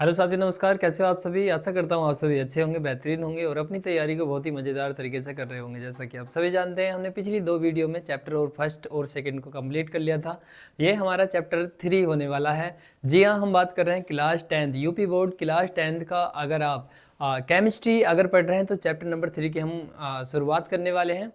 Hello साथी, नमस्कार। कैसे हो आप सभी? आशा करता हूँ आप सभी अच्छे होंगे, बेहतरीन होंगे और अपनी तैयारी को बहुत ही मज़ेदार तरीके से कर रहे होंगे। जैसा कि आप सभी जानते हैं, हमने पिछली 2 वीडियो में चैप्टर और फर्स्ट और सेकंड को कंप्लीट कर लिया था। ये हमारा चैप्टर 3 होने वाला है। जी हाँ, हम बात कर रहे हैं class 10th UP board class 10th का। अगर आप केमिस्ट्री अगर पढ़ रहे हैं तो चैप्टर नंबर 3 की हम शुरुआत करने वाले हैं।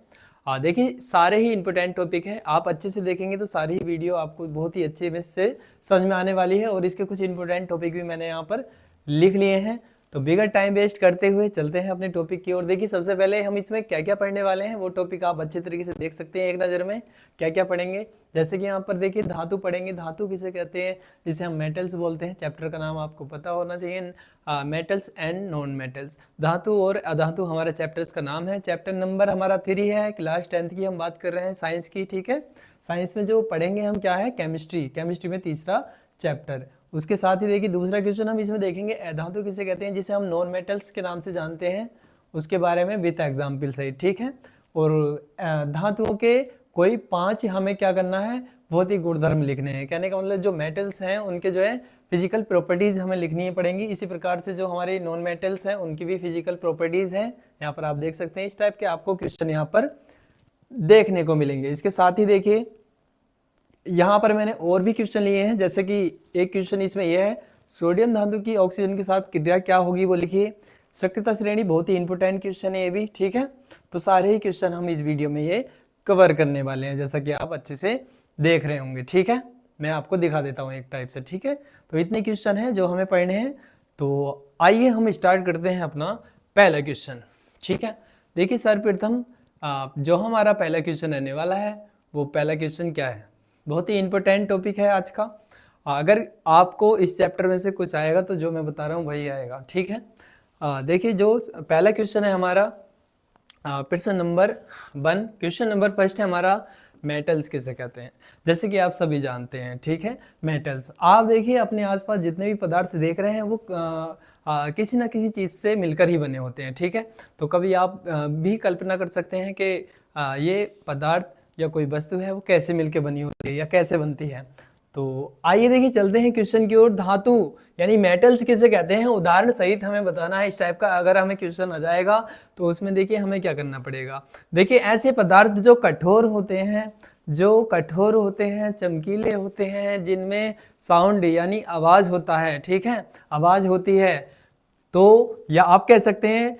देखिए, सारे ही इंपॉर्टेंट टॉपिक हैं। आप अच्छे से देखेंगे तो सारी ही वीडियो आपको बहुत ही अच्छे में से समझ में आने वाली है और इसके कुछ इंपॉर्टेंट टॉपिक भी मैंने यहाँ पर लिख लिए हैं। तो बिगर टाइम वेस्ट करते हुए चलते हैं अपने टॉपिक की ओर। देखिए, सबसे पहले हम इसमें क्या क्या पढ़ने वाले हैं वो टॉपिक आप अच्छे तरीके से देख सकते हैं एक नज़र में। क्या क्या पढ़ेंगे, जैसे कि यहाँ पर देखिए धातु पढ़ेंगे। धातु किसे कहते हैं? जिसे हम मेटल्स बोलते हैं। चैप्टर का नाम आपको पता होना चाहिए, मेटल्स एंड नॉन मेटल्स। धातु और अधातु हमारे चैप्टर्स का नाम है। चैप्टर नंबर हमारा 3 है। क्लास 10th की हम बात कर रहे हैं, साइंस की। ठीक है, साइंस में जो पढ़ेंगे हम क्या है? केमिस्ट्री। केमिस्ट्री में तीसरा चैप्टर। उसके साथ ही देखिए दूसरा क्वेश्चन हम इसमें देखेंगे, अधातु किसे कहते हैं, जिसे हम नॉन मेटल्स के नाम से जानते हैं, उसके बारे में विथ एग्जाम्पल सही। ठीक है, और धातुओं के कोई 5 हमें क्या करना है? बहुत ही गुणधर्म लिखने हैं। कहने का मतलब जो मेटल्स हैं उनके जो है फिजिकल प्रॉपर्टीज हमें लिखनी पड़ेंगी। इसी प्रकार से जो हमारे नॉन मेटल्स हैं उनकी भी फिजिकल प्रॉपर्टीज हैं। यहाँ पर आप देख सकते हैं इस टाइप के आपको क्वेश्चन यहाँ पर देखने को मिलेंगे। इसके साथ ही देखिए यहाँ पर मैंने और भी क्वेश्चन लिए हैं, जैसे कि एक क्वेश्चन इसमें यह है, सोडियम धातु की ऑक्सीजन के साथ क्रिया क्या होगी वो लिखिए। सक्रियता श्रेणी बहुत ही इंपॉर्टेंट क्वेश्चन है ये भी। ठीक है, तो सारे ही क्वेश्चन हम इस वीडियो में ये कवर करने वाले हैं, जैसा कि आप अच्छे से देख रहे होंगे। ठीक है, मैं आपको दिखा देता हूँ एक टाइप से। ठीक है, तो इतने क्वेश्चन हैं जो हमें पढ़ने हैं। तो आइए हम स्टार्ट करते हैं अपना पहला क्वेश्चन। ठीक है, देखिए सर्वप्रथम जो हमारा पहला क्वेश्चन रहने वाला है वो पहला क्वेश्चन क्या है? बहुत ही इंपॉर्टेंट टॉपिक है आज का। अगर आपको इस चैप्टर में से कुछ आएगा तो जो मैं बता रहा हूँ वही आएगा। ठीक है, देखिए जो पहला क्वेश्चन है हमारा, प्रश्न नंबर 1। क्वेश्चन नंबर फर्स्ट है हमारा, मेटल्स किसे कहते हैं? जैसे कि आप सभी जानते हैं। ठीक है, मेटल्स आप देखिए अपने आसपास जितने भी पदार्थ देख रहे हैं वो किसी ना किसी चीज़ से मिलकर ही बने होते हैं। ठीक है, तो कभी आप भी कल्पना कर सकते हैं कि ये पदार्थ या कोई वस्तु है वो कैसे मिलके बनी होती है या कैसे बनती है। तो आइए देखिए चलते हैं क्वेश्चन की ओर। धातु यानी मेटल्स किसे कहते हैं, उदाहरण सहित हमें बताना है इस टाइप का। अगर हमें क्वेश्चन आ जाएगा तो उसमें देखिए हमें क्या करना पड़ेगा। देखिए ऐसे पदार्थ जो कठोर होते हैं, जो कठोर होते हैं, चमकीले होते हैं, जिनमें साउंड यानी आवाज होता है। ठीक है, आवाज होती है, तो या आप कह सकते हैं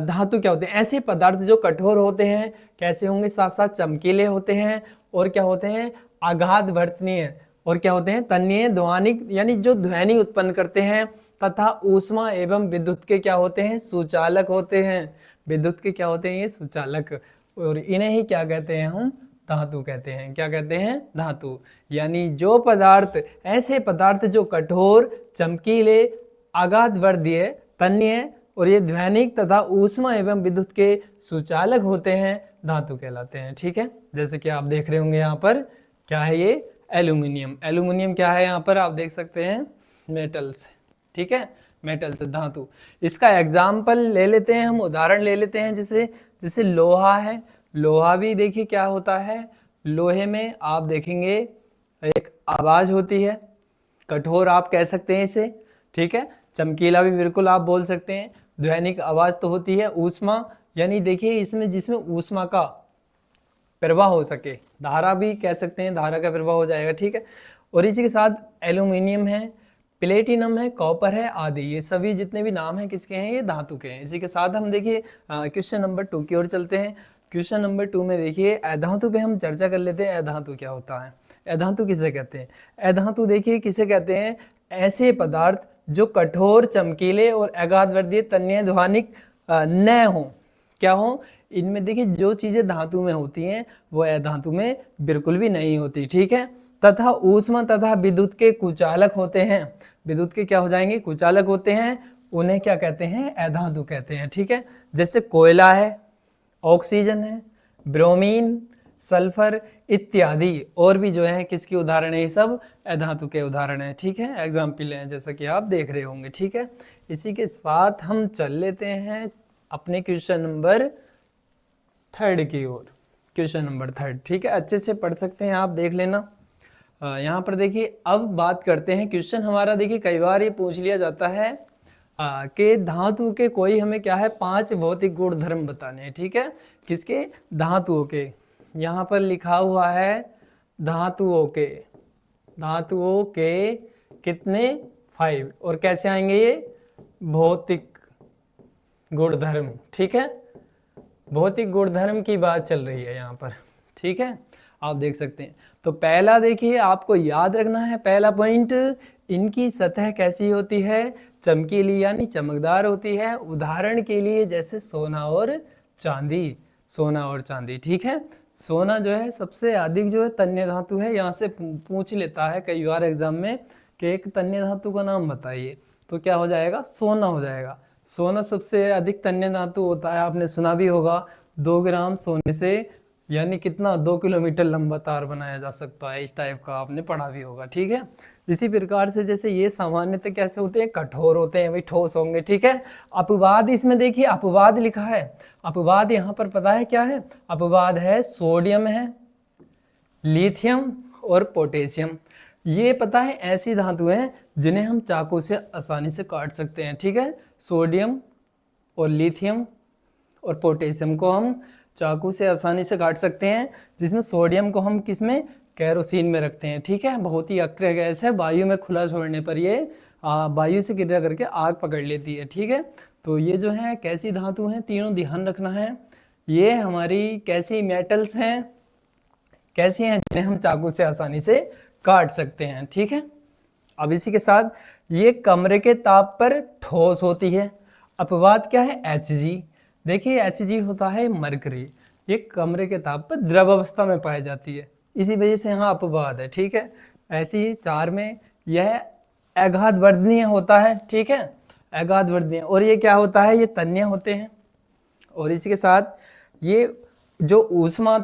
धातु क्या होते हैं? ऐसे पदार्थ जो कठोर होते हैं, कैसे होंगे? साथ साथ चमकीले होते हैं, और क्या होते हैं? आघात वर्तनीय, और क्या होते हैं? तन्य ध्वनिक, यानी जो ध्वनि उत्पन्न करते हैं, तथा ऊष्मा एवं विद्युत के क्या होते हैं? सुचालक होते हैं। विद्युत के क्या होते हैं? ये सुचालक। और इन्हें ही क्या कहते हैं? हम धातु कहते हैं। क्या कहते हैं? धातु। यानी जो पदार्थ, ऐसे पदार्थ जो कठोर, चमकीले, आघात वर्धीय, तन्य और ये ध्वनिक तथा ऊष्मा एवं विद्युत के सुचालक होते हैं, धातु कहलाते हैं। ठीक है, जैसे कि आप देख रहे होंगे यहाँ पर क्या है? ये एल्यूमिनियम। एल्यूमिनियम क्या है? यहाँ पर आप देख सकते हैं मेटल्स। ठीक है, मेटल्स धातु। इसका एग्जाम्पल ले लेते हैं हम, उदाहरण ले लेते हैं। जैसे लोहा है। लोहा भी देखिए क्या होता है, लोहे में आप देखेंगे एक आवाज होती है, कठोर आप कह सकते हैं इसे। ठीक है, चमकीला भी बिल्कुल आप बोल सकते हैं। ध्वनिक आवाज तो होती है। ऊष्मा यानी देखिए इसमें जिसमें ऊष्मा का प्रवाह हो सके, धारा भी कह सकते हैं, धारा का प्रवाह हो जाएगा। ठीक है, और इसी के साथ एल्यूमिनियम है, प्लेटिनम है, कॉपर है आदि। ये सभी जितने भी नाम हैं किसके हैं? ये धातु के हैं। इसी के साथ हम देखिए क्वेश्चन नंबर 2 की ओर चलते हैं। क्वेश्चन नंबर 2 में देखिए अधातु पे हम चर्चा कर लेते हैं। अधातु क्या होता है? अधातु किसे कहते हैं? अधातु देखिए किसे कहते हैं? ऐसे पदार्थ जो कठोर, चमकीले और आघातवर्धीय, तन्य, ध्वनिक न हो। क्या हो? इनमें देखिए जो चीजें धातु में होती हैं वो अधातु में बिल्कुल भी नहीं होती। ठीक है, तथा ऊष्मा तथा विद्युत के कुचालक होते हैं। विद्युत के क्या हो जाएंगे? कुचालक होते हैं। उन्हें क्या कहते हैं? अधातु कहते हैं। ठीक है, जैसे कोयला है, ऑक्सीजन है, ब्रोमीन, सल्फर इत्यादि और भी जो है किसकी उदाहरण है? ये सब अधातु के उदाहरण है। ठीक है, एग्जाम्पल है जैसा कि आप देख रहे होंगे। ठीक है, इसी के साथ हम चल लेते हैं अपने क्वेश्चन नंबर 3 की ओर। क्वेश्चन नंबर 3, ठीक है, अच्छे से पढ़ सकते हैं आप, देख लेना। यहाँ पर देखिए अब बात करते हैं, क्वेश्चन हमारा देखिए कई बार ये पूछ लिया जाता है कि धातु के कोई हमें क्या है 5 भौतिक गुण धर्म बताने हैं। ठीक है, किसके? धातुओं के। यहाँ पर लिखा हुआ है धातुओं के, धातुओं के कितने? 5। और कैसे आएंगे ये? भौतिक गुणधर्म। ठीक है, भौतिक गुणधर्म की बात चल रही है यहाँ पर। ठीक है, आप देख सकते हैं। तो पहला देखिए आपको याद रखना है, पहला पॉइंट, इनकी सतह कैसी होती है? चमकीली यानी चमकदार होती है। उदाहरण के लिए जैसे सोना और चांदी, सोना और चांदी। ठीक है, सोना जो है सबसे अधिक जो है तन्य धातु है। यहाँ से पूछ लेता है कई बार एग्जाम में कि एक तन्य धातु का नाम बताइए, तो क्या हो जाएगा? सोना हो जाएगा। सोना सबसे अधिक तन्य धातु होता है, आपने सुना भी होगा। 2 ग्राम सोने से यानी कितना? 2 किलोमीटर लंबा तार बनाया जा सकता है, इस टाइप का आपने पढ़ा भी होगा। ठीक है, इसी प्रकार से जैसे ये सामान्यतः कैसे होते हैं? कठोर होते हैं, भाई ठोस होंगे। ठीक है, अपवाद इसमें देखिए अपवाद लिखा है। अपवाद यहाँ पर पता है क्या है? अपवाद है सोडियम है, लिथियम और पोटेशियम। ये पता है ऐसी धातुएं हैं जिन्हें हम चाकू से आसानी से काट सकते हैं। ठीक है, सोडियम और लिथियम और पोटेशियम को हम चाकू से आसानी से काट सकते हैं, जिसमें सोडियम को हम किस में? केरोसिन में रखते हैं। ठीक है, बहुत ही अक्रिय गैस है, वायु में खुला छोड़ने पर ये वायु से क्रिया करके आग पकड़ लेती है। ठीक है, तो ये जो है कैसी धातु हैं, तीनों ध्यान रखना है। ये हमारी कैसी मेटल्स हैं, कैसी हैं जिन्हें हम चाकू से आसानी से काट सकते हैं। ठीक है, अब इसी के साथ ये कमरे के ताप पर ठोस होती है। अपवाद क्या है? Hg। देखिए Hg होता है मरकरी, ये कमरे के ताप पर द्रव अवस्था में पाई जाती है, इसी वजह से यहाँ अपवाद है। ठीक है, ऐसे ही 4 में यह अघात वर्धनीय होता है। ठीक है, अघात वर्धनीय। और ये क्या होता है? ये तन्य होते हैं। और इसी के साथ ये जो ऊष्मा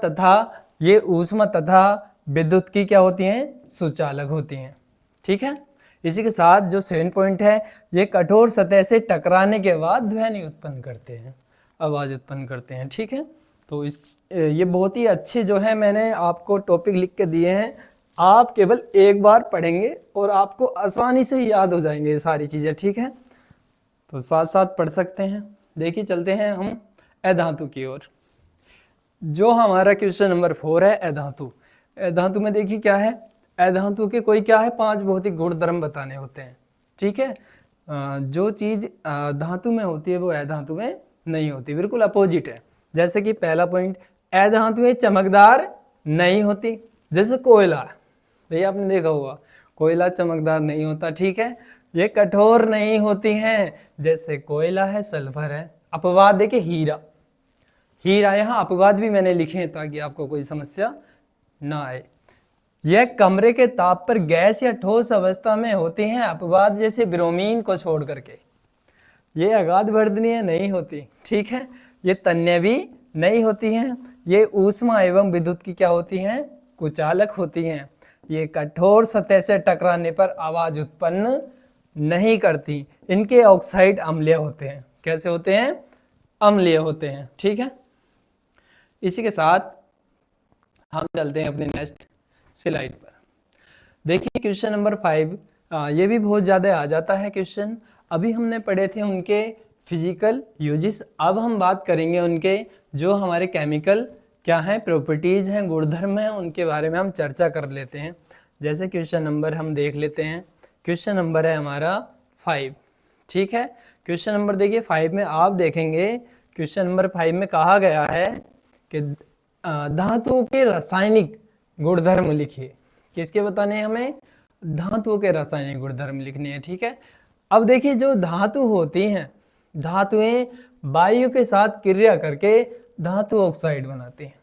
तथा विद्युत की क्या होती हैं? सुचालक होती हैं। ठीक है, इसी के साथ जो 7 पॉइंट है, ये कठोर सतह से टकराने के बाद ध्वनि उत्पन्न करते हैं, आवाज उत्पन्न करते हैं। ठीक है, तो ये बहुत ही अच्छे जो है मैंने आपको टॉपिक लिख के दिए हैं, आप केवल एक बार पढ़ेंगे और आपको आसानी से याद हो जाएंगे ये सारी चीजें। ठीक है, तो साथ साथ पढ़ सकते हैं। देखिए चलते हैं हम अधातु की ओर। जो हमारा क्वेश्चन नंबर 4 है अधातु। अधातु में देखिए क्या है? अधातु के कोई क्या है? 5 भौतिक गुणधर्म बताने होते हैं। ठीक है, जो चीज धातु में होती है वो अधातु में नहीं होती, बिल्कुल अपोजिट है। जैसे कि पहला पॉइंट, अधातुएं चमकदार नहीं होती। जैसे कोयला, भैया आपने देखा होगा कोयला चमकदार नहीं होता। ठीक है, ये कठोर नहीं होती हैं, जैसे कोयला है, सल्फर है। अपवाद देखिए हीरा, हीरा यहाँ अपवाद भी मैंने लिखे हैं ताकि आपको कोई समस्या ना आए। यह कमरे के ताप पर गैस या ठोस अवस्था में होती हैं, अपवाद जैसे ब्रोमीन को छोड़ करके। ये अगाध वर्धनीय नहीं होती। ठीक है, ये तन्य भी नहीं होती हैं। ये ऊष्मा एवं विद्युत की क्या होती हैं? कुचालक होती हैं। ये कठोर सतह से टकराने पर आवाज उत्पन्न नहीं करती। इनके ऑक्साइड अम्लीय होते हैं। कैसे होते हैं? अम्लीय होते हैं। ठीक है, इसी के साथ हम चलते हैं अपने नेक्स्ट स्लाइड पर। देखिए क्वेश्चन नंबर 5, ये भी बहुत ज़्यादा आ जाता है क्वेश्चन। अभी हमने पढ़े थे उनके फिजिकल यूजेस, अब हम बात करेंगे उनके जो हमारे केमिकल क्या हैं, प्रॉपर्टीज़ हैं, गुणधर्म हैं, उनके बारे में हम चर्चा कर लेते हैं। जैसे क्वेश्चन नंबर हम देख लेते हैं। क्वेश्चन नंबर है हमारा 5। ठीक है, क्वेश्चन नंबर देखिए 5 में आप देखेंगे, क्वेश्चन नंबर 5 में कहा गया है कि धातुओं के रासायनिक गुणधर्म लिखिए। किसके बताने हैं हमें? धातुओं के रासायनिक गुणधर्म लिखने हैं। ठीक है, अब देखिए जो धातु होती हैं, धातुएं वायु के साथ क्रिया करके धातु ऑक्साइड बनाती हैं।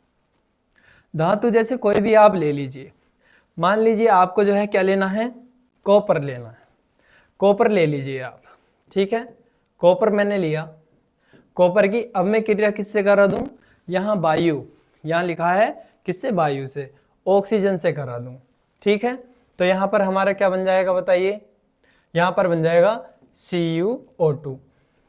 धातु जैसे कोई भी आप ले लीजिए, मान लीजिए आपको जो है क्या लेना है? कॉपर लेना है। कॉपर ले लीजिए आप। ठीक है, कॉपर मैंने लिया, कॉपर की अब मैं क्रिया किससे करा दूं? यहाँ वायु, यहाँ लिखा है किससे? वायु से, ऑक्सीजन से करा दूं। ठीक है, तो यहाँ पर हमारा क्या बन जाएगा बताइए? यहाँ पर बन जाएगा CuO2।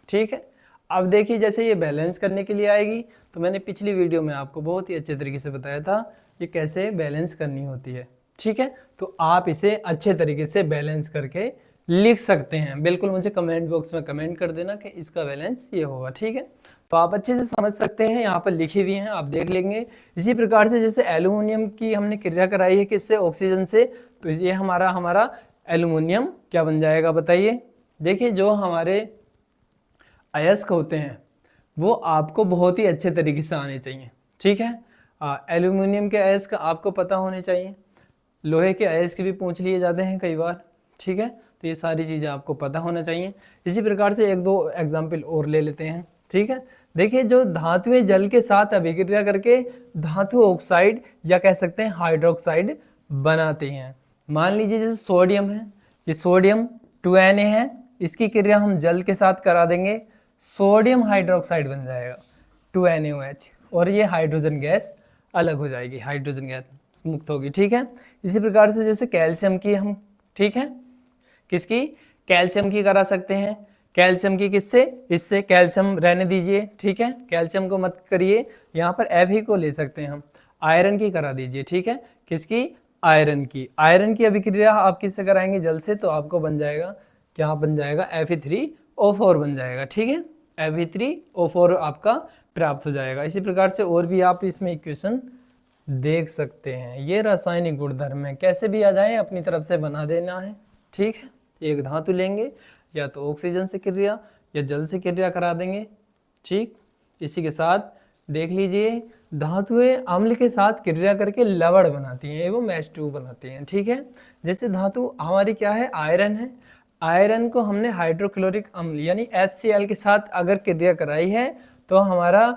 ठीक है, अब देखिए जैसे ये बैलेंस करने के लिए आएगी, तो मैंने पिछली वीडियो में आपको बहुत ही अच्छे तरीके से बताया था ये कैसे बैलेंस करनी होती है। ठीक है, तो आप इसे अच्छे तरीके से बैलेंस करके लिख सकते हैं। बिल्कुल मुझे कमेंट बॉक्स में कमेंट कर देना कि इसका बैलेंस ये होगा। ठीक है, तो आप अच्छे से समझ सकते हैं, यहाँ पर लिखी हुई हैं, आप देख लेंगे। इसी प्रकार से जैसे एल्यूमिनियम की हमने क्रिया कराई है किससे, ऑक्सीजन से, तो ये हमारा एल्यूमिनियम क्या बन जाएगा बताइए। देखिए जो हमारे अयस्क होते हैं वो आपको बहुत ही अच्छे तरीके से आने चाहिए। ठीक है, एल्यूमिनियम के अयस्क आपको पता होने चाहिए, लोहे के अयस्क भी पूछ लिए जाते हैं कई बार। ठीक है, तो ये सारी चीज़ें आपको पता होना चाहिए। इसी प्रकार से एक दो एग्जाम्पल और ले लेते हैं। ठीक है, देखिए जो धातुएं जल के साथ अभिक्रिया करके धातु ऑक्साइड या कह सकते हैं हाइड्रोक्साइड बनाती हैं। मान लीजिए जैसे सोडियम है, ये सोडियम 2Na है, इसकी क्रिया हम जल के साथ करा देंगे, सोडियम हाइड्रोक्साइड बन जाएगा 2NaOH, और ये हाइड्रोजन गैस अलग हो जाएगी, हाइड्रोजन गैस मुक्त होगी। ठीक है, इसी प्रकार से जैसे कैल्शियम की हम, ठीक है, किसकी, कैल्शियम की करा सकते हैं। कैल्शियम की किससे, इससे, कैल्शियम रहने दीजिए। ठीक है, कैल्शियम को मत करिए, यहाँ पर Fe को ले सकते हैं हम, आयरन की करा दीजिए। ठीक है, किसकी, आयरन की। आयरन की अभिक्रिया आप किससे कराएंगे, जल से, तो आपको बन जाएगा, क्या बन जाएगा, Fe3O4 बन जाएगा। ठीक है, Fe3O4 आपका प्राप्त हो जाएगा। इसी प्रकार से और भी आप इसमें इक्वेशन देख सकते हैं। ये रासायनिक गुणधर्म है, कैसे भी आ जाए अपनी तरफ से बना देना है। ठीक है, एक धातु लेंगे, या तो ऑक्सीजन से क्रिया या जल से क्रिया करा देंगे। ठीक, इसी के साथ देख लीजिए धातुएं अम्ल के साथ क्रिया करके लवण बनाती हैं एवं H2 बनाती हैं। ठीक है, जैसे धातु हमारी क्या है, आयरन है, आयरन को हमने हाइड्रोक्लोरिक अम्ल यानी HCl के साथ अगर क्रिया कराई है तो हमारा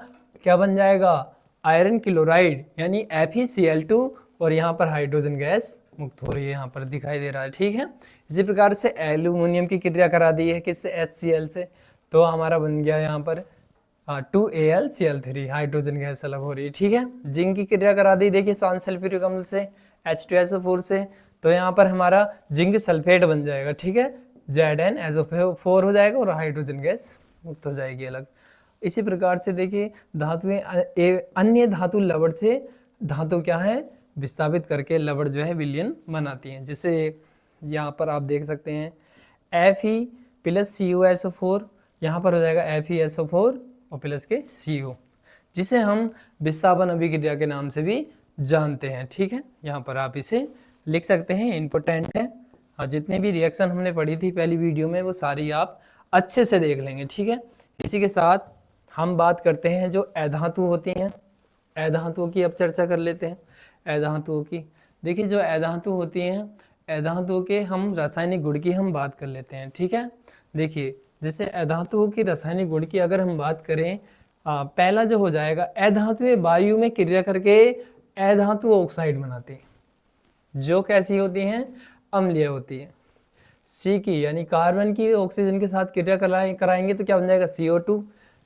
क्या बन जाएगा, आयरन क्लोराइड यानी FeCl2, और यहाँ पर हाइड्रोजन गैस मुक्त हो रही है, यहाँ पर दिखाई दे रहा है। ठीक है, इसी प्रकार से एल्यूमिनियम की क्रिया करा दी है किससे, HCl से, तो हमारा बन गया यहाँ पर 2AlCl3, हाइड्रोजन गैस अलग हो रही है। ठीक है, जिंक की क्रिया करा दी, देखिए सांस सल्फ्यूरिक अम्ल से, H2SO4 से, तो यहाँ पर हमारा जिंक सल्फेट बन जाएगा। ठीक है, ZnSO4 हो जाएगा और हाइड्रोजन गैस मुक्त हो जाएगी अलग। इसी प्रकार से देखिए धातुएं अन्य धातु लवण से धातु क्या है, विस्थापित करके लवण जो है विलयन बनाती हैं। जैसे यहाँ पर आप देख सकते हैं Fe+CuSO4, यहाँ पर हो जाएगा FeSO4 और प्लस के CO, जिसे हम विस्थापन अभिक्रिया के नाम से भी जानते हैं। ठीक है, यहाँ पर आप इसे लिख सकते हैं, इम्पोर्टेंट है। और जितने भी रिएक्शन हमने पढ़ी थी पहली वीडियो में वो सारी आप अच्छे से देख लेंगे। ठीक है, इसी के साथ हम बात करते हैं जो अधातु होती हैं, अधातुओं की अब चर्चा कर लेते हैं। अधातुओं की, देखिए जो अधातु होती हैं, अधातुओं के हम रासायनिक गुण की हम बात कर लेते हैं। ठीक है, देखिए जैसे अधातुओं की रासायनिक गुण की अगर हम बात करें, पहला जो हो जाएगा, अधातुएं वायु में क्रिया करके अधातु ऑक्साइड बनाती हैं, जो कैसी होती हैं, अम्लीय होती है। सी की यानी कार्बन की ऑक्सीजन के साथ क्रिया कराएंगे तो क्या बन जाएगा, CO2।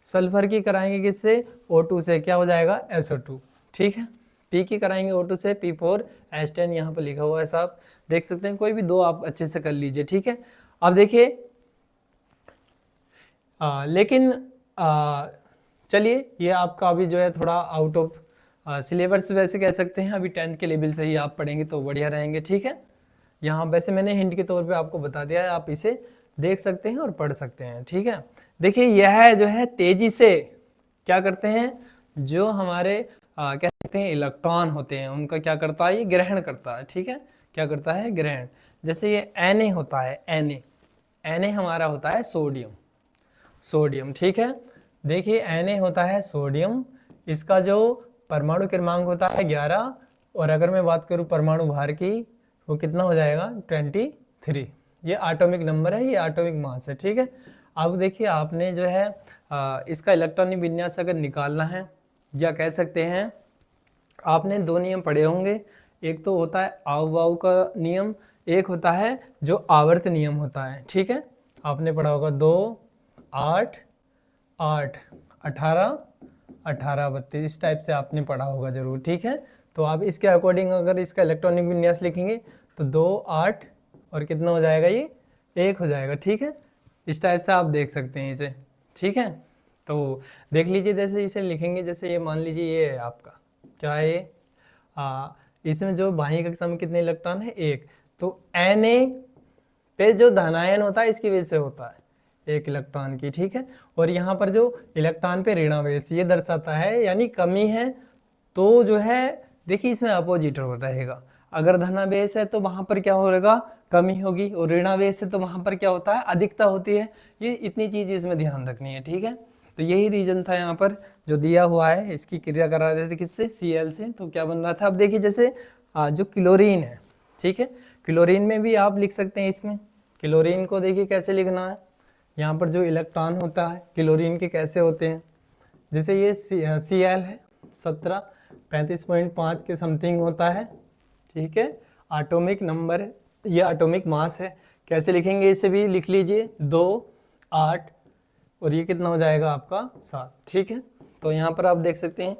सल्फर की कराएंगे किससे, O2 से, क्या हो जाएगा, SO2। ठीक है, पी की कराएंगे O2 से, P4H10 यहाँ पर लिखा हुआ है साहब, देख सकते हैं, कोई भी दो आप अच्छे से कर लीजिए। ठीक है, अब देखिए लेकिन चलिए ये आपका अभी जो है थोड़ा आउट ऑफ सिलेबस वैसे कह सकते हैं, अभी 10th के लेवल से ही आप पढ़ेंगे तो बढ़िया रहेंगे। ठीक है, यहाँ वैसे मैंने हिंट के तौर पे आपको बता दिया है, आप इसे देख सकते हैं और पढ़ सकते हैं। ठीक है, देखिए यह जो है तेजी से क्या करते हैं, जो हमारे कह सकते हैं इलेक्ट्रॉन होते हैं उनका क्या करता है, ये ग्रहण करता है। ठीक है, क्या करता है, ग्रहण। जैसे ये Na होता है, Na हमारा होता है सोडियम। ठीक है, देखिए Na होता है सोडियम, इसका जो परमाणु क्रमांक होता है 11, और अगर मैं बात करूं परमाणु भार की वो कितना हो जाएगा, 23। ये एटॉमिक नंबर है, ये एटॉमिक मास है। ठीक है, अब देखिए आपने जो है इसका इलेक्ट्रॉनिक विन्यास अगर निकालना है, या कह सकते हैं आपने दो नियम पढ़े होंगे, एक तो होता है आव का नियम, एक होता है जो आवर्त नियम होता है। ठीक है, आपने पढ़ा होगा 2, 8, 8, 18, 18, 32, इस टाइप से आपने पढ़ा होगा जरूर। ठीक है, तो आप इसके अकॉर्डिंग अगर इसका इलेक्ट्रॉनिक विन्यास लिखेंगे तो 2, 8 और कितना हो जाएगा, ये 1 हो जाएगा। ठीक है, इस टाइप से आप देख सकते हैं इसे। ठीक है, तो देख लीजिए जैसे इसे लिखेंगे, जैसे ये मान लीजिए ये है आपका क्या है, इसमें जो बाह्य कक्षा में कितने इलेक्ट्रॉन है, 1। तो Na पे जो धनायन होता है इसकी वजह से होता है 1 इलेक्ट्रॉन की, ठीक है। और यहाँ पर जो इलेक्ट्रॉन पे ऋणावेश ये दर्शाता है, यानी कमी है, तो जो है देखिए इसमें अपोजिट रहेगा। अगर धनावेश है तो वहां पर क्या होगा, कमी होगी, और ऋणावेश है तो वहां पर क्या होता है, अधिकता होती है। ये इतनी चीज इसमें ध्यान रखनी है, ठीक है। तो यही रीजन था यहाँ पर जो दिया हुआ है, इसकी क्रिया करा रहे थे किससे, Cl से। तो क्या बन रहा था, अब देखिए जैसे जो क्लोरीन है, ठीक है, क्लोरीन में भी आप लिख सकते हैं। इसमें क्लोरीन को देखिए कैसे लिखना है, यहाँ पर जो इलेक्ट्रॉन होता है क्लोरीन के कैसे होते हैं, जैसे ये Cl है 17 35.5 के समथिंग होता है, ठीक है। एटॉमिक नंबर है, ये एटॉमिक मास है। कैसे लिखेंगे, इसे भी लिख लीजिए 2 8, और ये कितना हो जाएगा आपका 7, ठीक है। तो यहाँ पर आप देख सकते हैं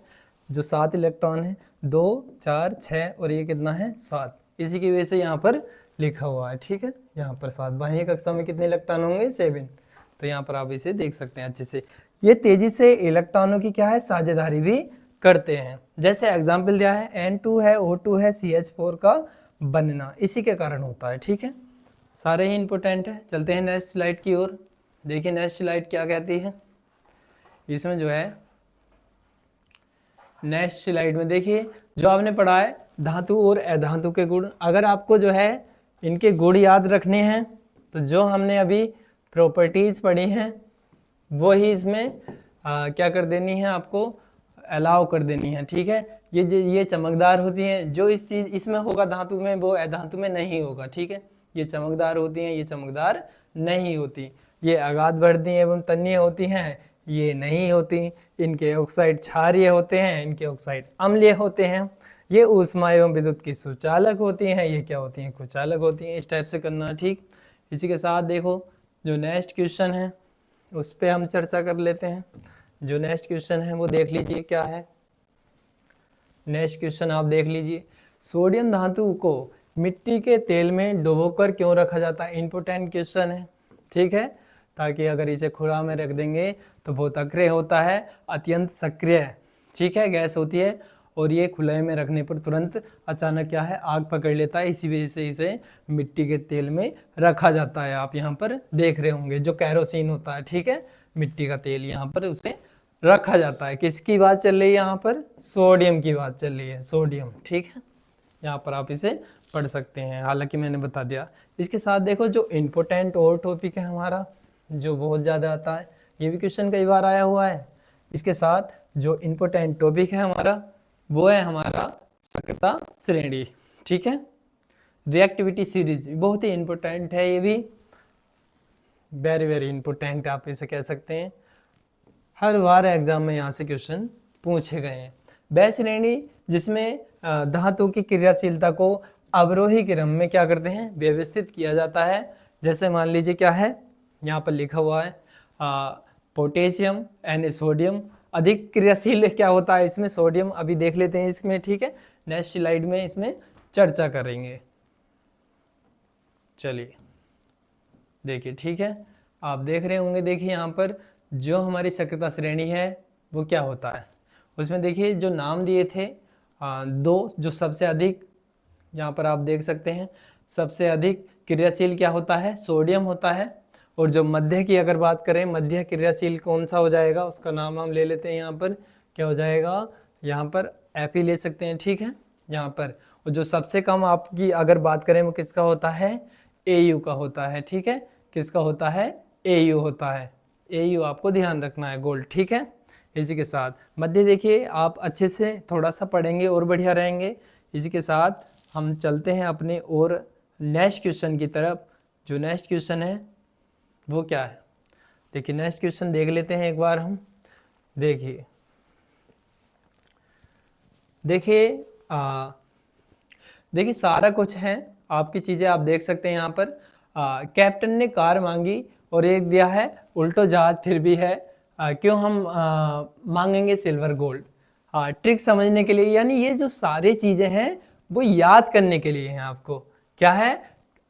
जो 7 इलेक्ट्रॉन है, 2 4 6 और ये कितना है 7, इसी की वजह से यहाँ पर लिखा हुआ है, ठीक है। यहाँ पर 7, बाह्य कक्षा में कितने इलेक्ट्रॉन होंगे, 7। तो यहाँ पर आप इसे देख सकते हैं अच्छे से। ये तेजी से इलेक्ट्रॉनों की क्या है, साझेदारी भी करते हैं। जैसे एग्जाम्पल दिया है N2 है, O2 है, CH4 का बनना इसी के कारण होता है, ठीक है। सारे ही इंपॉर्टेंट है। चलते हैं नेक्स्ट स्लाइड की ओर। देखिए नेक्स्ट स्लाइड क्या कहती है, इसमें जो है नेक्स्ट स्लाइड में देखिए जो आपने पढ़ा है धातु और अधातु के गुण। अगर आपको जो है इनके गुण याद रखने हैं तो जो हमने अभी प्रॉपर्टीज पढ़ी हैं वो ही इसमें क्या कर देनी है, आपको अलाउ कर देनी है, ठीक है। ये चमकदार होती हैं, जो इस चीज इसमें होगा धातु में वो अधातु में नहीं होगा, ठीक है। ये चमकदार होती हैं, ये चमकदार नहीं होती। ये अगाधवर्ती एवं तन्य होती हैं, ये नहीं होती। इनके ऑक्साइड क्षारीय होते हैं, इनके ऑक्साइड अम्लीय होते हैं। ये ऊष्मा एवं विद्युत की सुचालक होती हैं, ये क्या होती हैं, कुचालक होती हैं। इस टाइप से करना है, ठीक। इसी के साथ देखो जो नेक्स्ट क्वेश्चन है उस पर हम चर्चा कर लेते हैं। जो नेक्स्ट क्वेश्चन है वो देख लीजिए क्या है। नेक्स्ट क्वेश्चन आप देख लीजिए, सोडियम धातु को मिट्टी के तेल में डुबोकर क्यों रखा जाता है। इंपॉर्टेंट क्वेश्चन है, ठीक है। ताकि अगर इसे खुला में रख देंगे तो बहुत अक्रिय होता है, अत्यंत सक्रिय, ठीक है, गैस होती है, और ये खुले में रखने पर तुरंत अचानक क्या है, आग पकड़ लेता है। इसी वजह से इसे मिट्टी के तेल में रखा जाता है। आप यहाँ पर देख रहे होंगे जो कैरोसिन होता है, ठीक है, मिट्टी का तेल यहाँ पर उसे रखा जाता है। किसकी बात चल रही है यहाँ पर, सोडियम की बात चल रही है, सोडियम, ठीक है। यहाँ पर आप इसे पढ़ सकते हैं, हालांकि मैंने बता दिया। इसके साथ देखो जो इम्पोर्टेंट और टॉपिक है हमारा, जो बहुत ज़्यादा आता है, ये भी क्वेश्चन कई बार आया हुआ है। इसके साथ जो इम्पोर्टेंट टॉपिक है हमारा वो है हमारा सक्रियता श्रेणी, ठीक है। रिएक्टिविटी सीरीज बहुत ही इम्पोर्टेंट है, ये भी वेरी वेरी इंपॉर्टेंट आप इसे कह सकते हैं। हर बार एग्जाम में यहाँ से क्वेश्चन पूछे गए हैं। वह श्रेणी जिसमें धातु की क्रियाशीलता को अवरोही क्रम में क्या करते हैं, व्यवस्थित किया जाता है। जैसे मान लीजिए क्या है, यहाँ पर लिखा हुआ है पोटेशियम यानी सोडियम अधिक क्रियाशील क्या होता है, इसमें सोडियम अभी देख लेते हैं इसमें, ठीक है। नेक्स्ट स्लाइड में इसमें चर्चा करेंगे। चलिए देखिए, ठीक है, आप देख रहे होंगे। देखिए यहाँ पर जो हमारी सक्रियता श्रेणी है वो क्या होता है, उसमें देखिए जो नाम दिए थे 2, जो सबसे अधिक, यहाँ पर आप देख सकते हैं सबसे अधिक क्रियाशील क्या होता है, सोडियम होता है। और जो मध्य की अगर बात करें, मध्य क्रियाशील कौन सा हो जाएगा, उसका नाम हम ले लेते हैं। यहाँ पर क्या हो जाएगा, यहाँ पर Fe ले सकते हैं, ठीक है, यहाँ पर। और जो सबसे कम आपकी अगर बात करें वो किसका होता है, Au का होता है, ठीक है। किसका होता है, Au होता है। Au आपको ध्यान रखना है, गोल्ड, ठीक है। इसी के साथ मध्य देखिए आप अच्छे से थोड़ा सा पढ़ेंगे और बढ़िया रहेंगे। इसी के साथ हम चलते हैं अपने और नेक्स्ट क्वेश्चन की तरफ। जो नेक्स्ट क्वेश्चन है वो क्या है, देखिए नेक्स्ट क्वेश्चन देख लेते हैं एक बार हम। देखिए देखिए सारा कुछ है, आपकी चीज़ें आप देख सकते हैं यहाँ पर। कैप्टन ने कार मांगी और एक दिया है उल्टो जहाज फिर भी है, क्यों हम मांगेंगे सिल्वर गोल्ड। ट्रिक समझने के लिए, यानी ये जो सारी चीज़ें हैं वो याद करने के लिए हैं। आपको क्या है,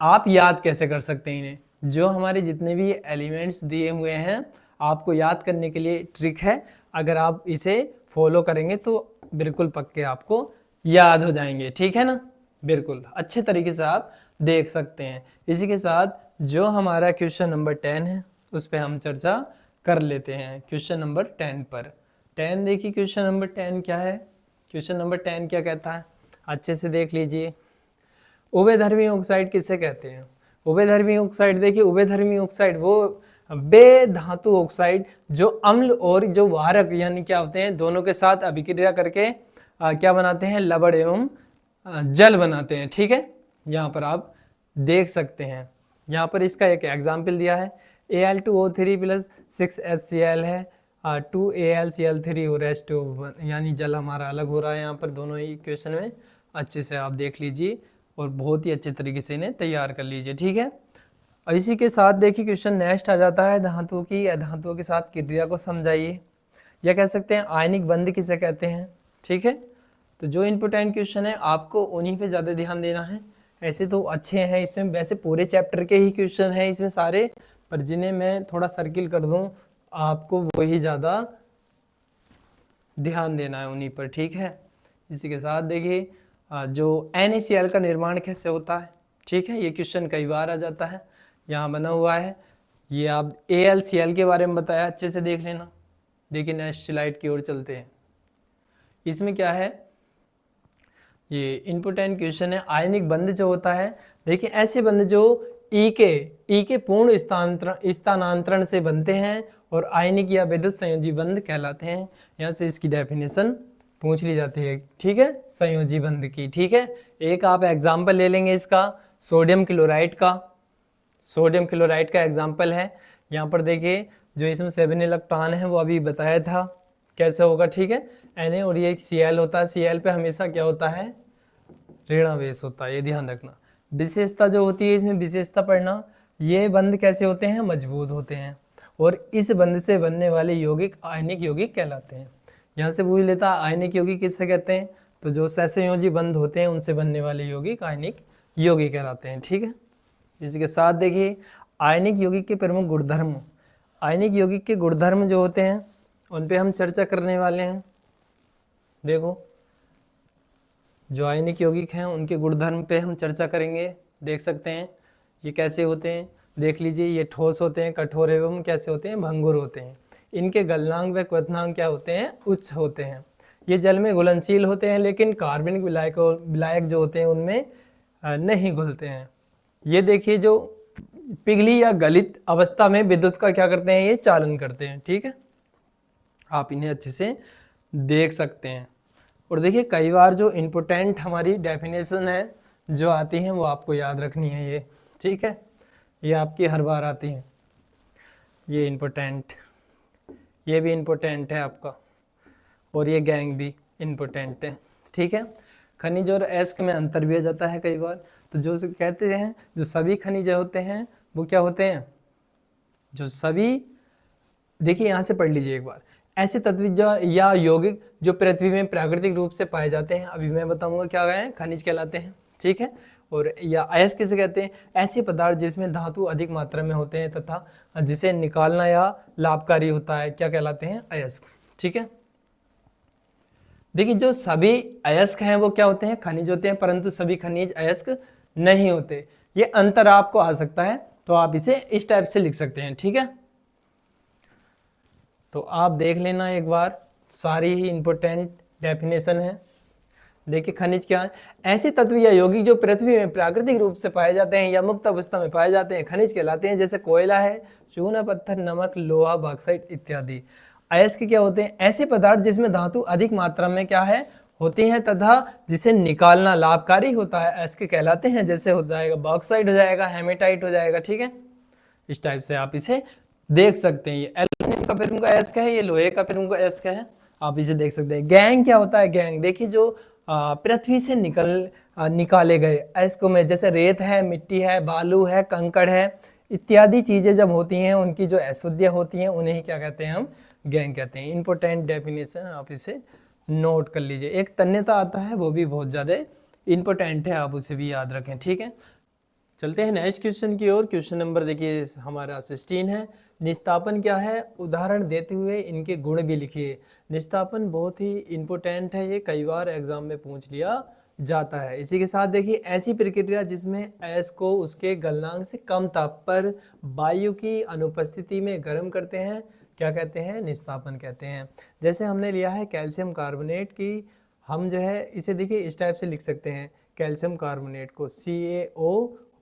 आप याद कैसे कर सकते हैं इन्हें, जो हमारे जितने भी एलिमेंट्स दिए हुए हैं आपको याद करने के लिए ट्रिक है। अगर आप इसे फॉलो करेंगे तो बिल्कुल पक्के आपको याद हो जाएंगे, ठीक है ना। बिल्कुल अच्छे तरीके से आप देख सकते हैं। इसी के साथ जो हमारा क्वेश्चन नंबर 10 है उस पर हम चर्चा कर लेते हैं। क्वेश्चन नंबर 10 पर 10 देखिए, क्वेश्चन नंबर 10 क्या है। क्वेश्चन नंबर 10 क्या कहता है, अच्छे से देख लीजिए। उभयधर्मी ऑक्साइड किसे कहते हैं। उभयधर्मी ऑक्साइड देखिए, उभयधर्मी ऑक्साइड वो बेधातु ऑक्साइड जो अम्ल और जो वारक यानी क्या होते हैं, दोनों के साथ अभिक्रिया करके क्या बनाते हैं, लवण एवं जल बनाते हैं, ठीक है। यहाँ पर आप देख सकते हैं, यहाँ पर इसका एक एग्जाम्पल दिया है। Al2O3 प्लस 6HCl है, 2AlCl3 और H2O, यानी जल हमारा अलग हो रहा है यहाँ पर दोनों ही इक्वेशन में। अच्छे से आप देख लीजिए और बहुत ही अच्छे तरीके से इन्हें तैयार कर लीजिए, ठीक है। और इसी के साथ देखिए क्वेश्चन नेक्स्ट आ जाता है, धातुओं की अधातुओं के साथ क्रिया को समझाइए, या कह सकते हैं आयनिक बंध किसे कहते हैं, ठीक है। तो जो इम्पोर्टेंट क्वेश्चन है आपको उन्हीं पे ज़्यादा ध्यान देना है। ऐसे तो अच्छे हैं, इसमें वैसे पूरे चैप्टर के ही क्वेश्चन हैं इसमें सारे, पर जिन्हें मैं थोड़ा सर्किल कर दूं आपको वही ज़्यादा ध्यान देना है उन्हीं पर, ठीक है। इसी के साथ देखिए जो NaCl का निर्माण कैसे होता है, ठीक है। ये क्वेश्चन कई बार आ जाता है, यहाँ बना हुआ है। ये आप AlCl के बारे में बताया, अच्छे से देख लेना। देखिए नेक्स्ट स्लाइड की ओर चलते हैं। इसमें क्या है, ये इम्पोर्टेंट क्वेश्चन है। आयनिक बंध जो होता है, देखिए ऐसे बंध जो ई के पूर्ण स्थानांतरण से बनते हैं और आयनिक या विद्युत संयोजी बंध कहलाते हैं। यहाँ से इसकी डेफिनेशन पूछ ली जाती है, ठीक है, संयोजी बंध की, ठीक है। एक आप एग्जाम्पल ले लेंगे इसका, सोडियम क्लोराइड का। सोडियम क्लोराइड का एग्जाम्पल है, यहाँ पर देखिए जो इसमें 7 इलेक्ट्रॉन है वो अभी बताया था कैसे होगा, ठीक है। Na और ये Cl होता है, Cl पे हमेशा क्या होता है, ऋणावेश होता है, ये ध्यान रखना। विशेषता जो होती है इसमें, विशेषता पढ़ना, ये बंध कैसे होते हैं, मजबूत होते हैं, और इस बंध से बनने वाले यौगिक आयनिक यौगिक कहलाते हैं। यहाँ से पूछ लेता आयनिक यौगिक किससे कहते हैं, तो जो सहसंयोजी बंध होते हैं उनसे बनने वाले यौगिक आयनिक यौगिक कहलाते हैं, ठीक है। इसी के साथ देखिए आयनिक यौगिक के प्रमुख गुणधर्म। आयनिक यौगिक के गुणधर्म जो होते हैं उन पे हम चर्चा करने वाले हैं। देखो जो आयनिक यौगिक हैं उनके गुणधर्म पे हम चर्चा करेंगे। देख सकते हैं ये कैसे होते हैं, देख लीजिए। ये ठोस होते हैं, कठोर एवं कैसे होते हैं, भंगुर होते हैं। इनके गलनांक व क्वथनांक क्या होते हैं, उच्च होते हैं। ये जल में घुलनशील होते हैं, लेकिन कार्बनिक विलायक जो होते हैं उनमें नहीं घुलते हैं। ये देखिए जो पिघली या गलित अवस्था में विद्युत का क्या करते हैं, ये चालन करते हैं, ठीक है। आप इन्हें अच्छे से देख सकते हैं। और देखिए कई बार जो इम्पोर्टेंट हमारी डेफिनेशन है जो आती हैं वो आपको याद रखनी है, ये ठीक है, ये आपकी हर बार आती है। ये इम्पोर्टेंट, ये भी इम्पोर्टेंट है आपका, और ये गैंग भी इम्पोर्टेंट है, ठीक है। खनिज और अयस्क में अंतर भी आ जाता है कई बार। तो जो कहते हैं जो सभी खनिज होते हैं वो क्या होते हैं, जो सभी, देखिए यहाँ से पढ़ लीजिए एक बार, ऐसे तत्व या यौगिक जो पृथ्वी में प्राकृतिक रूप से पाए जाते हैं, अभी मैं बताऊंगा क्या है, खनिज कहलाते हैं, ठीक है। और या अयस्क किसे कहते हैं, ऐसे पदार्थ जिसमें धातु अधिक मात्रा में होते हैं तथा जिसे निकालना या लाभकारी होता है, क्या कहलाते हैं, अयस्क, ठीक है। देखिए जो सभी अयस्क हैं वो क्या होते हैं, खनिज होते हैं, परंतु सभी खनिज अयस्क नहीं होते। ये अंतर आपको आ सकता है, तो आप इसे इस टाइप से लिख सकते हैं, ठीक है। तो आप देख लेना एक बार, सारी ही इंपॉर्टेंट डेफिनेशन है। देखिए खनिज क्या है, ऐसे तत्व या यौगिक जो पृथ्वी में प्राकृतिक रूप से पाए जाते हैं या मुक्त अवस्था में पाए जाते हैं, खनिज कहलाते हैं। जैसे कोयला है, चूना, पत्थर, नमक, लोहा, बॉक्साइट इत्यादि। अयस्क क्या होते हैं, ऐसे पदार्थ जिसमें धातु अधिक मात्रा में क्या है, होती है तथा जिसे निकालना लाभकारी होता है, अयस्क कहलाते हैं। जैसे हो जाएगा बॉक्साइट हो जाएगा, हेमेटाइट हो जाएगा, ठीक है। इस टाइप से आप इसे देख सकते हैं। ये एल्यूमिनियम का प्रमुख अयस्क है, ये लोहे का प्रमुख अयस्क है, आप इसे देख सकते हैं। गैंग क्या होता है, गैंग देखिए जो पृथ्वी से निकाले गए अयस्कों में, जैसे रेत है, मिट्टी है, बालू है, कंकड़ है इत्यादि चीजें जब होती हैं, उनकी जो अशुद्धियां होती हैं उन्हें ही क्या कहते हैं, हम गैंग कहते हैं। इंपॉर्टेंट डेफिनेशन, आप इसे नोट कर लीजिए। एक तन्यता आता है, वो भी बहुत ज्यादा इंपॉर्टेंट है, आप उसे भी याद रखें, ठीक है। चलते हैं नेक्स्ट क्वेश्चन की ओर। क्वेश्चन नंबर देखिए हमारा 16 है। निस्तापन क्या है, उदाहरण देते हुए इनके गुण भी लिखिए। निस्तापन बहुत ही इंपॉर्टेंट है, ये कई बार एग्जाम में पूछ लिया जाता है। इसी के साथ देखिए ऐसी प्रक्रिया जिसमें एस को उसके गलनांक से कम ताप पर वायु की अनुपस्थिति में गर्म करते हैं, क्या कहते हैं, निस्तापन कहते हैं। जैसे हमने लिया है कैल्शियम कार्बोनेट की, हम जो है इसे देखिए इस टाइप से लिख सकते हैं, कैल्शियम कार्बोनेट को CaO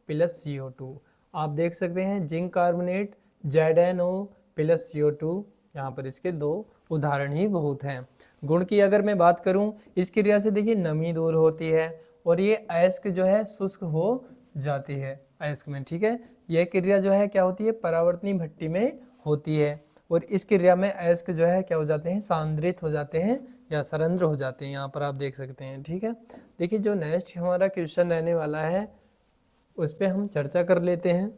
प्लस CO2। आप देख सकते हैं zinc carbonate ZnO plus CO2, यहाँ पर इसके दो उदाहरण ही बहुत हैं। गुण की अगर मैं बात करूं, इस क्रिया से देखिए नमी दूर होती है और ये अयस्क जो है शुष्क हो जाती है अयस्क में, ठीक है। यह क्रिया जो है क्या होती है, परावर्तनीय भट्टी में होती है और इस क्रिया में अयस्क जो है क्या हो जाते हैं, सांद्रित हो जाते हैं या सरंध्र हो जाते हैं, यहाँ पर आप देख सकते हैं, ठीक है। देखिए जो नेक्स्ट हमारा क्वेश्चन रहने वाला है उस पर हम चर्चा कर लेते हैं।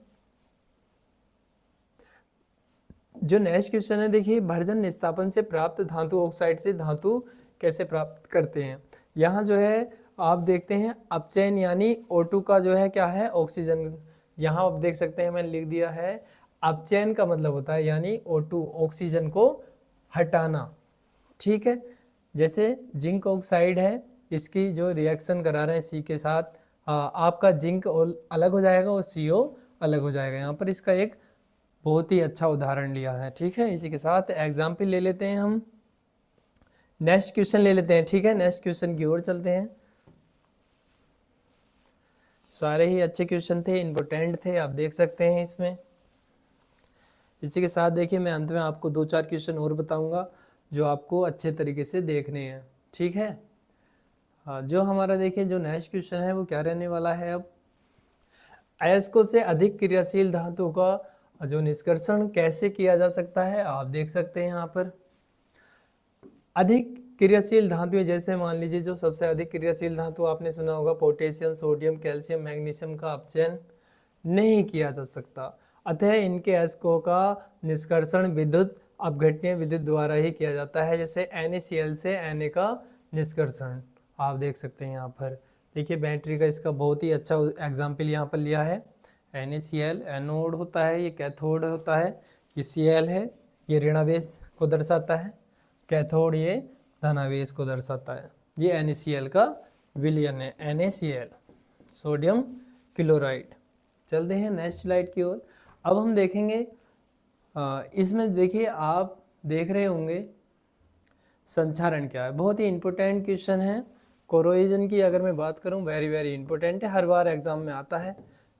जो नेक्स्ट क्वेश्चन है देखिए, भर्जन निस्तापन से प्राप्त धातु ऑक्साइड से धातु कैसे प्राप्त करते हैं। यहाँ जो है आप देखते हैं अपचयन यानी O2 का जो है क्या है, ऑक्सीजन। यहाँ आप देख सकते हैं मैंने लिख दिया है अपचयन का मतलब होता है यानी O2 ऑक्सीजन को हटाना, ठीक है। जैसे जिंक ऑक्साइड है, इसकी जो रिएक्शन करा रहे हैं C के साथ, आपका जिंक अलग हो जाएगा और CO अलग हो जाएगा। यहाँ पर इसका एक बहुत ही अच्छा उदाहरण लिया है, ठीक है। इसी के साथ एग्जाम्पल ले लेते हैं हम, नेक्स्ट क्वेश्चन ले लेते हैं, ठीक है। नेक्स्ट क्वेश्चन की ओर चलते हैं। सारे ही अच्छे क्वेश्चन थे, इंपॉर्टेंट थे, आप देख सकते हैं इसमें। इसी के साथ देखिए मैं अंत में आपको 2-4 क्वेश्चन और बताऊंगा जो आपको अच्छे तरीके से देखने हैं, ठीक है। जो हमारा देखिए जो नेक्स्ट क्वेश्चन है वो क्या रहने वाला है। अब अयस्कों से अधिक क्रियाशील धातु का जो निष्कर्षण कैसे किया जा सकता है, आप देख सकते हैं यहाँ पर। अधिक क्रियाशील धातु जैसे मान लीजिए जो सबसे अधिक क्रियाशील धातु आपने सुना होगा पोटेशियम, सोडियम, कैल्शियम, मैग्नीशियम का अपचयन नहीं किया जा सकता, अतः इनके अयस्कों का निष्कर्षण विद्युत अपघटनीय विद्युत द्वारा ही किया जाता है। जैसे NaCl से Na का निष्कर्षण आप देख सकते हैं यहाँ पर। देखिए बैटरी का इसका बहुत ही अच्छा एग्जाम्पल यहाँ पर लिया है। NaCl एनोड होता है, ये कैथोड होता है, ये Cl है, ये ऋणावेश को दर्शाता है, कैथोड ये धनावेश को दर्शाता है। ये NaCl का विलयन है, NaCl सोडियम क्लोराइड। चलते हैं नेक्स्ट स्लाइड की ओर। अब हम देखेंगे इसमें देखिए आप देख रहे होंगे संचारण क्या है, बहुत ही इंपॉर्टेंट क्वेश्चन है। कोरोजन की अगर मैं बात करूं, वेरी वेरी इंपॉर्टेंट है, हर बार एग्जाम में आता है।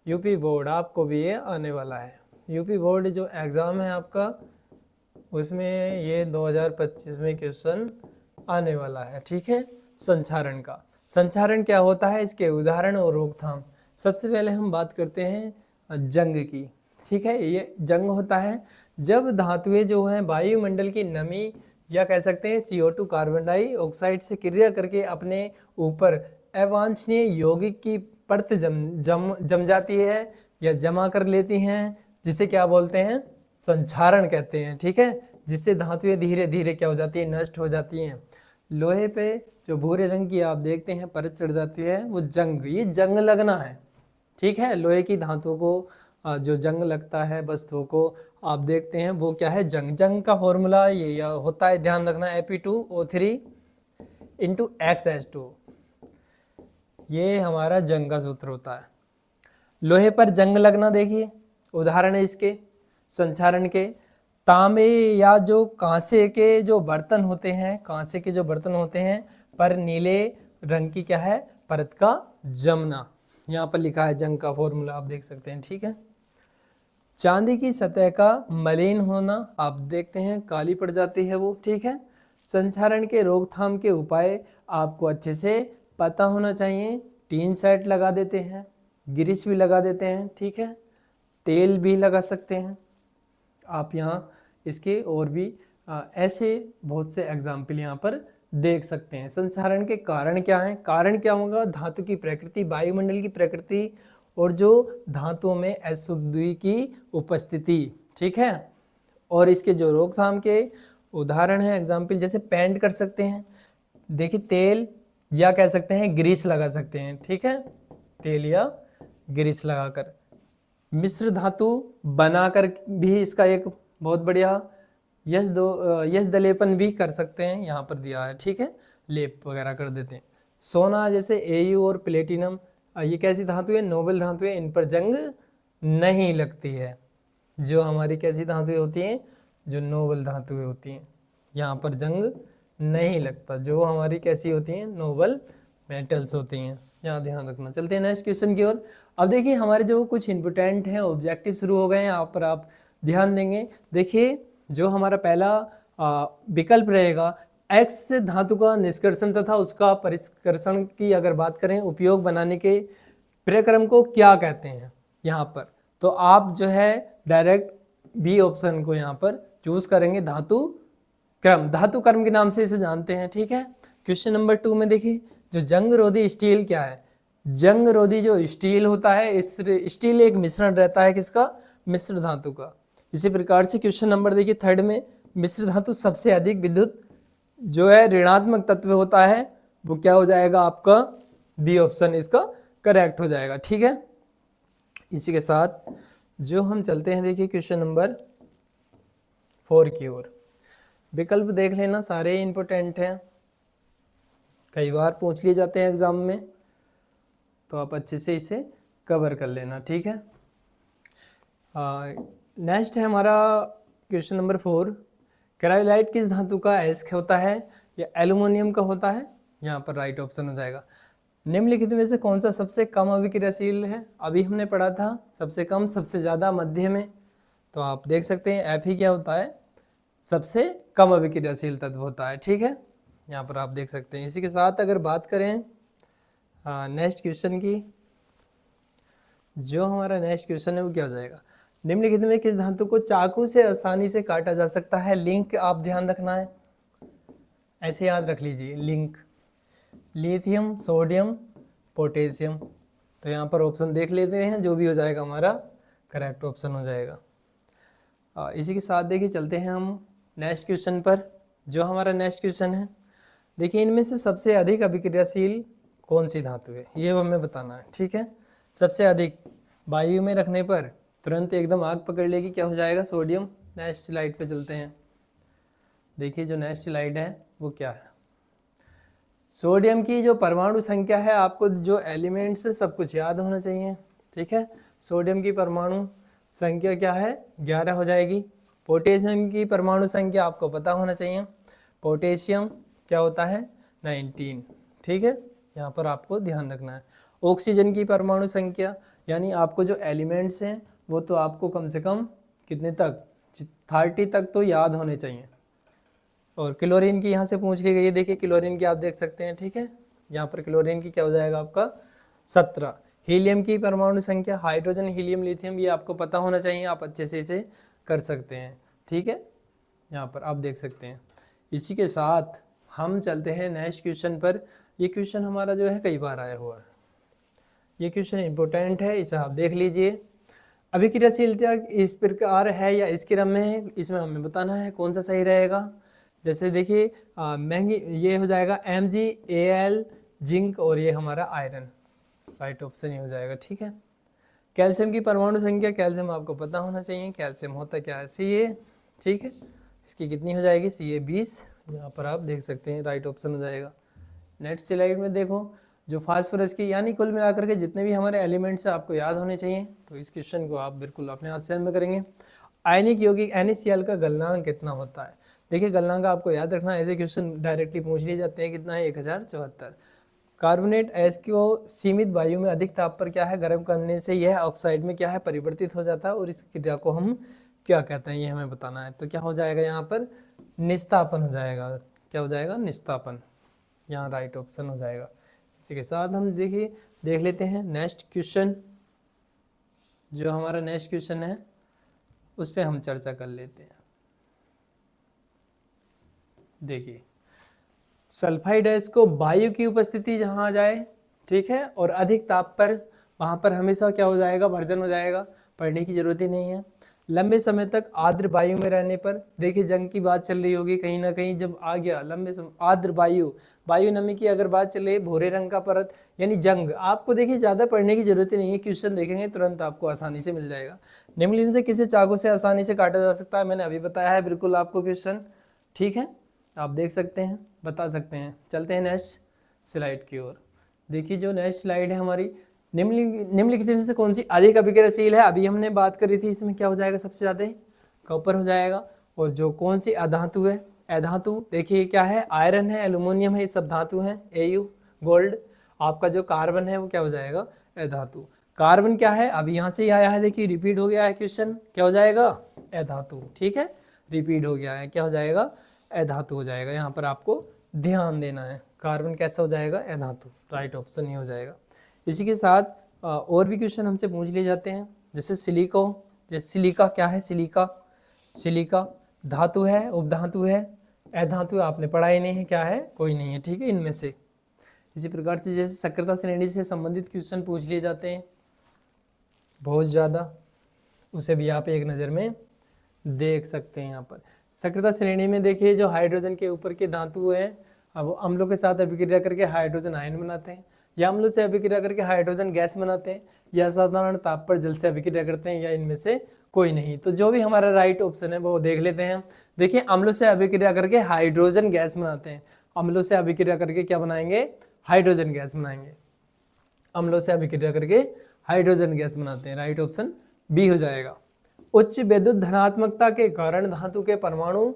यूपी बोर्ड आपको भी ये आने वाला है। यूपी बोर्ड जो एग्ज़ाम है आपका उसमें ये 2025 में क्वेश्चन आने वाला है, ठीक है। संचारण का, संचारण क्या होता है, इसके उदाहरण और रोकथाम। सबसे पहले हम बात करते हैं जंग की, ठीक है। ये जंग होता है जब धातुएं जो हैं वायुमंडल की नमी या कह सकते हैं CO2 कार्बन डाइऑक्साइड से क्रिया करके अपने ऊपर अवांछनीय यौगिक की परत जम जाती है या जमा कर लेती हैं, जिसे क्या बोलते हैं, संचारण कहते हैं, ठीक है। जिससे धातुएं धीरे धीरे क्या हो जाती है, नष्ट हो जाती हैं। लोहे पे जो भूरे रंग की आप देखते हैं परत चढ़ जाती है, वो जंग, ये जंग लगना है, ठीक है। लोहे की धातुओं को जो जंग लगता है वस्तुओं को आप देखते हैं वो क्या है, जंग। जंग का फॉर्मूला ये होता है, ध्यान रखना, Fe2O3 × XH2, ये हमारा जंग का सूत्र होता है। लोहे पर जंग लगना देखिए उदाहरण है इसके संचारण के। तांबे या जो कांसे के जो बर्तन होते हैं, कांसे के जो बर्तन होते हैं पर नीले रंग की क्या है, परत का जमना, यहाँ पर लिखा है जंग का फॉर्मूला, आप देख सकते हैं, ठीक है। चांदी की सतह का मलिन होना, आप देखते हैं काली पड़ जाती है वो, ठीक है। संचारण के रोकथाम के उपाय आपको अच्छे से पता होना चाहिए। टीन सेट लगा देते हैं, ग्रीस भी लगा देते हैं, ठीक है, तेल भी लगा सकते हैं आप यहाँ इसके, और भी ऐसे बहुत से एग्जाम्पल यहाँ पर देख सकते हैं। संचारण के कारण क्या हैं, कारण क्या होगा, धातु की प्रकृति, वायुमंडल की प्रकृति और जो धातुओं में अशुद्धि की उपस्थिति, ठीक है। और इसके जो रोकथाम के उदाहरण हैं, एग्जाम्पल, जैसे पेंट कर सकते हैं, देखिए तेल या कह सकते हैं ग्रीस लगा सकते हैं, ठीक है, तेल या ग्रीस लगाकर। मिश्र धातु बनाकर भी इसका एक बहुत बढ़िया यश दलेपन भी कर सकते हैं, यहाँ पर दिया है, ठीक है, लेप वगैरह कर देते हैं। सोना जैसे एयू और प्लेटिनम, ये कैसी धातु है, नोबल धातु है, इन पर जंग नहीं लगती है। जो हमारी कैसी धातुएं होती हैं, जो नोबल धातुएं होती हैं, यहाँ पर जंग नहीं लगता। जो हमारी कैसी होती हैं, नोबल मेटल्स होती हैं, यहाँ ध्यान रखना। चलते हैं नेक्स्ट क्वेश्चन की ओर। अब देखिए हमारे जो कुछ इंपोर्टेंट हैं ऑब्जेक्टिव शुरू हो गए हैं, यहाँ पर आप ध्यान देंगे। देखिए जो हमारा पहला विकल्प रहेगा, एक्स धातु का निष्कर्षण तथा उसका परिष्करण की अगर बात करें, उपयोग बनाने के प्रक्रम को क्या कहते हैं यहाँ पर, तो आप जो है डायरेक्ट बी ऑप्शन को यहाँ पर चूज करेंगे, धातु क्रम, धातु क्रम के नाम से इसे जानते हैं, ठीक है। क्वेश्चन नंबर 2 में देखिए, जो जंग रोधी स्टील क्या है, जंग रोधी जो स्टील होता है, इस स्टील एक मिश्रण रहता है किसका, मिश्र धातु का। इसी प्रकार से क्वेश्चन नंबर देखिए 3 में, मिश्र धातु सबसे अधिक विद्युत जो है ऋणात्मक तत्व होता है, वो क्या हो जाएगा आपका, बी ऑप्शन इसका करेक्ट हो जाएगा, ठीक है। इसी के साथ जो हम चलते हैं देखिए क्वेश्चन नंबर 4 की ओर। विकल्प देख लेना, सारे इंपॉर्टेंट हैं, कई बार पूछ लिए जाते हैं एग्जाम में, तो आप अच्छे से इसे कवर कर लेना, ठीक है। नेक्स्ट है हमारा क्वेश्चन नंबर 4, क्रायोलाइट किस धातु का अयस्क होता है, या एल्युमिनियम का होता है, यहाँ पर राइट ऑप्शन हो जाएगा। निम्नलिखित में से कौन सा सबसे कम अभिक्रियाशील है, अभी हमने पढ़ा था सबसे कम, सबसे ज़्यादा, मध्य में, तो आप देख सकते हैं एफ ही क्या होता है, सबसे कम अभिक्रियाशील तत्व होता है, ठीक है, यहाँ पर आप देख सकते हैं। इसी के साथ अगर बात करें नेक्स्ट क्वेश्चन की, जो हमारा नेक्स्ट क्वेश्चन है वो क्या हो जाएगा, निम्नलिखित में किस धातु को चाकू से आसानी से काटा जा सकता है, लिंक आप ध्यान रखना है, ऐसे याद रख लीजिए, लिंक, लिथियम, सोडियम, पोटेशियम, तो यहाँ पर ऑप्शन देख लेते हैं, जो भी हो जाएगा हमारा करेक्ट ऑप्शन हो जाएगा। इसी के साथ देखिए चलते हैं हम नेक्स्ट क्वेश्चन पर। जो हमारा नेक्स्ट क्वेश्चन है, देखिए इनमें से सबसे अधिक अभिक्रियाशील कौन सी धातु है, ये हमें बताना है, ठीक है। सबसे अधिक वायु में रखने पर तुरंत एकदम आग पकड़ लेगी, क्या हो जाएगा, सोडियम। नेक्स्ट स्लाइड पे चलते हैं, देखिए जो नेक्स्ट स्लाइड है वो क्या है, सोडियम की जो परमाणु संख्या है, आपको जो एलिमेंट्स सब कुछ याद होना चाहिए, ठीक है। सोडियम की परमाणु संख्या क्या है, 11 हो जाएगी। पोटेशियम की परमाणु संख्या आपको पता होना चाहिए, पोटेशियम क्या होता है, 19, ठीक है, यहाँ पर आपको ध्यान रखना है। ऑक्सीजन की परमाणु संख्या, यानी आपको जो एलिमेंट्स हैं वो तो आपको कम से कम कितने तक, 30 तक तो याद होने चाहिए। और क्लोरीन की यहाँ से पूछ ली गई है, देखिए क्लोरीन की आप देख सकते हैं, ठीक है, यहाँ पर क्लोरीन की क्या हो जाएगा आपका 17। हीलियम की परमाणु संख्या, हाइड्रोजन, हीलियम, लिथियम, ये आपको पता होना चाहिए, आप अच्छे से इसे कर सकते हैं, ठीक है, यहाँ पर आप देख सकते हैं। इसी के साथ हम चलते हैं नेक्स्ट क्वेश्चन पर। ये क्वेश्चन हमारा जो है कई बार आया हुआ है, ये क्वेश्चन इंपॉर्टेंट है, इसे आप देख लीजिए। अभिक्रियाशीलता इस प्रकार है या इस क्रम में है, इसमें हमें बताना है कौन सा सही रहेगा। जैसे देखिए महंगी, ये हो जाएगा MgAl, जिंक, और ये हमारा आयरन, राइट ऑप्शन ही हो जाएगा, ठीक है। कैल्शियम की परमाणु संख्या, कैल्शियम आपको पता होना चाहिए, कैल्शियम होता क्या है, Ca, ठीक है, इसकी कितनी हो जाएगी, Ca 20, यहाँ पर आप देख सकते हैं, राइट ऑप्शन हो जाएगा। नेक्स्ट स्लाइड में देखो, जो फास्फोरस की, यानी कुल मिलाकर के जितने भी हमारे एलिमेंट्स हैं आपको याद होने चाहिए, तो इस क्वेश्चन को आप बिल्कुल अपने हाथ से में करेंगे। आयनिक यौगिक NaCl का गलनांक कितना होता है, देखिए गलनांक आपको याद रखना, ऐसे क्वेश्चन डायरेक्टली पूछ लिए जाते हैं, कितना है, 1074। कार्बोनेट एस को सीमित वायु में अधिक ताप पर क्या है, गर्म करने से यह ऑक्साइड में क्या है, परिवर्तित हो जाता है, और इस क्रिया को हम क्या कहते हैं, ये हमें बताना है। तो क्या हो जाएगा यहाँ पर, निस्तापन हो जाएगा, क्या हो जाएगा, निस्तापन, यहाँ राइट ऑप्शन हो जाएगा। इसी के साथ हम देखिए देख लेते हैं नेक्स्ट क्वेश्चन। जो हमारा नेक्स्ट क्वेश्चन है उस पर हम चर्चा कर लेते हैं। देखिए सल्फाइड गैस को वायु की उपस्थिति जहाँ आ जाए, ठीक है, और अधिक ताप पर, वहाँ पर हमेशा क्या हो जाएगा, वर्जन हो जाएगा, पढ़ने की जरूरत ही नहीं है। लंबे समय तक आर्द्र वायु में रहने पर, देखिए जंग की बात चल रही होगी कहीं ना कहीं, जब आ गया लंबे समय आर्द्र वायु, वायु नमी की अगर बात चले, भूरे रंग का परत यानी जंग। आपको देखिए ज़्यादा पढ़ने की जरूरत ही नहीं है, क्वेश्चन देखेंगे तुरंत आपको आसानी से मिल जाएगा। निम्नलिखित में से किसे चाकू से आसानी से काटा जा सकता है, मैंने अभी बताया है बिल्कुल आपको क्वेश्चन, ठीक है, आप देख सकते हैं, बता सकते हैं। चलते हैं नेक्स्ट स्लाइड की ओर। देखिए जो नेक्स्ट स्लाइड है हमारी, निम्नलिखित में से कौन सी अधिक अभिक्रियाशील है, अभी हमने बात करी थी, इसमें क्या हो जाएगा, सबसे ज़्यादा कॉपर हो जाएगा। और जो कौन सी अधातु है, अधातु देखिए क्या है, आयरन है, एल्यूमिनियम है, ये सब धातु हैं, Au गोल्ड। आपका जो कार्बन है वो क्या हो जाएगा, अधातु। कार्बन क्या है, अभी यहाँ से ही आया है, देखिए रिपीट हो गया है क्वेश्चन, क्या हो जाएगा, अधातु, ठीक है, रिपीट हो गया है, क्या हो जाएगा, अधातु हो जाएगा। यहाँ पर आपको ध्यान देना है, कार्बन कैसा हो जाएगा, अधातु, राइट ऑप्शन ही हो जाएगा। इसी के साथ और भी क्वेश्चन हमसे पूछ लिए जाते हैं, जैसे सिलिको, जैसे सिलिका क्या है, सिलिका, सिलिका धातु है, उपधातु है, अधातु आपने पढ़ा ही नहीं है, क्या है, कोई नहीं है, ठीक है, इनमें से। इसी प्रकार से जैसे सक्रियता श्रेणी से संबंधित क्वेश्चन पूछ लिए जाते हैं बहुत ज़्यादा, उसे भी आप एक नज़र में देख सकते हैं। यहाँ पर सक्रियता श्रेणी में देखिए जो हाइड्रोजन के ऊपर के धातु है, अब अम्लों के साथ अभिक्रिया करके हाइड्रोजन आयन बनाते हैं, या अम्लों से अभिक्रिया करके हाइड्रोजन गैस बनाते हैं, या साधारण ताप पर जल से अभिक्रिया करते हैं, या इनमें से कोई नहीं। तो जो भी हमारा राइट ऑप्शन है वो देख लेते हैं। देखिए अम्लों से अभिक्रिया करके हाइड्रोजन गैस बनाते हैं, अम्लों से अभिक्रिया करके क्या बनाएंगे, हाइड्रोजन गैस बनाएंगे, अम्लों से अभिक्रिया करके हाइड्रोजन गैस बनाते हैं, राइट ऑप्शन बी हो जाएगा। उच्च विद्युत धनात्मकता के कारण धातु के परमाणु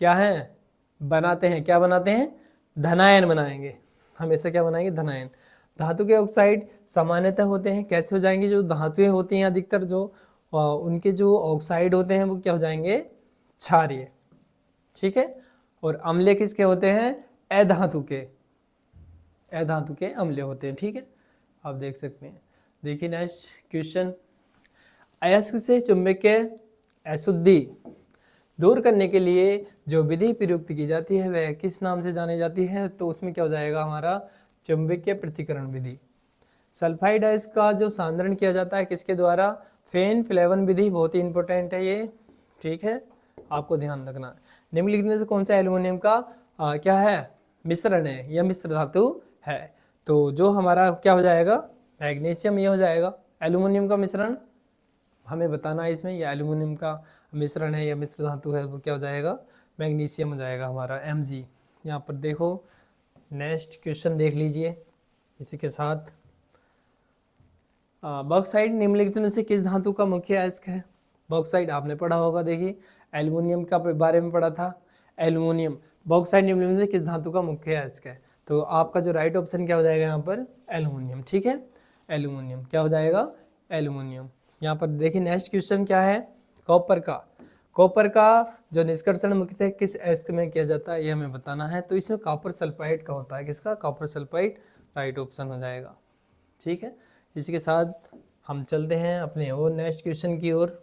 क्या हैं, बनाते हैं, क्या बनाते हैं, धनायन बनाएंगे, हमेशा क्या बनाएंगे, धनायन। धातु के ऑक्साइड सामान्यतः होते हैं, कैसे हो जाएंगे, जो धातुएं होती हैं अधिकतर जो उनके जो ऑक्साइड होते हैं वो क्या हो जाएंगे, क्षारीय, ठीक है। और अम्ल किसके होते हैं, अधातु के, अधातु के अम्ल होते हैं, ठीक है, आप देख सकते हैं। देखिए नेक्स्ट क्वेश्चन, अयस्क से चुंबकीय अशुद्धि दूर करने के लिए जो विधि प्रयुक्त की जाती है वह किस नाम से जानी जाती है, तो उसमें क्या हो जाएगा हमारा, चुंबकीय पृथक्करण विधि। सल्फाइड अयस्क का जो सांद्रण किया जाता है किसके द्वारा, फेन फ्लेवन विधि, बहुत ही इंपॉर्टेंट है ये, ठीक है, आपको ध्यान रखना है। निम्नलिखित में से कौन सा एल्युमिनियम का क्या है, मिश्रण है, यह मिश्र धातु है, तो जो हमारा क्या हो जाएगा, मैग्नीशियम, ये हो जाएगा। एल्युमिनियम का मिश्रण हमें बताना है इसमें, यह एल्युमिनियम का मिश्रण है या मिश्र धातु है, वो क्या हो जाएगा, मैग्नीशियम हो जाएगा हमारा, Mg। यहाँ पर देखो नेक्स्ट क्वेश्चन देख लीजिए इसी के साथ, बॉक्साइड निम्नलिखित में से किस धातु का मुख्य अयस्क है, बॉक्साइड आपने पढ़ा होगा, देखिए एल्युमिनियम का बारे में पढ़ा था, एल्युमिनियम, बॉक्साइड निम्नलिखित में से किस धातु का मुख्य अयस्क है, तो आपका जो राइट ऑप्शन क्या हो जाएगा यहाँ पर, एल्युमिनियम, ठीक है, एल्युमिनियम क्या हो जाएगा, एल्युमिनियम। यहाँ पर देखिए नेक्स्ट क्वेश्चन क्या है, कॉपर का, कॉपर का जो निष्कर्षण मुख्यतः किस अयस्क में किया जाता है ये हमें बताना है, तो इसमें कॉपर सल्फाइड का होता है, किसका, कॉपर सल्फाइड, राइट ऑप्शन हो जाएगा, ठीक है। इसी के साथ हम चलते हैं अपने और नेक्स्ट क्वेश्चन की ओर।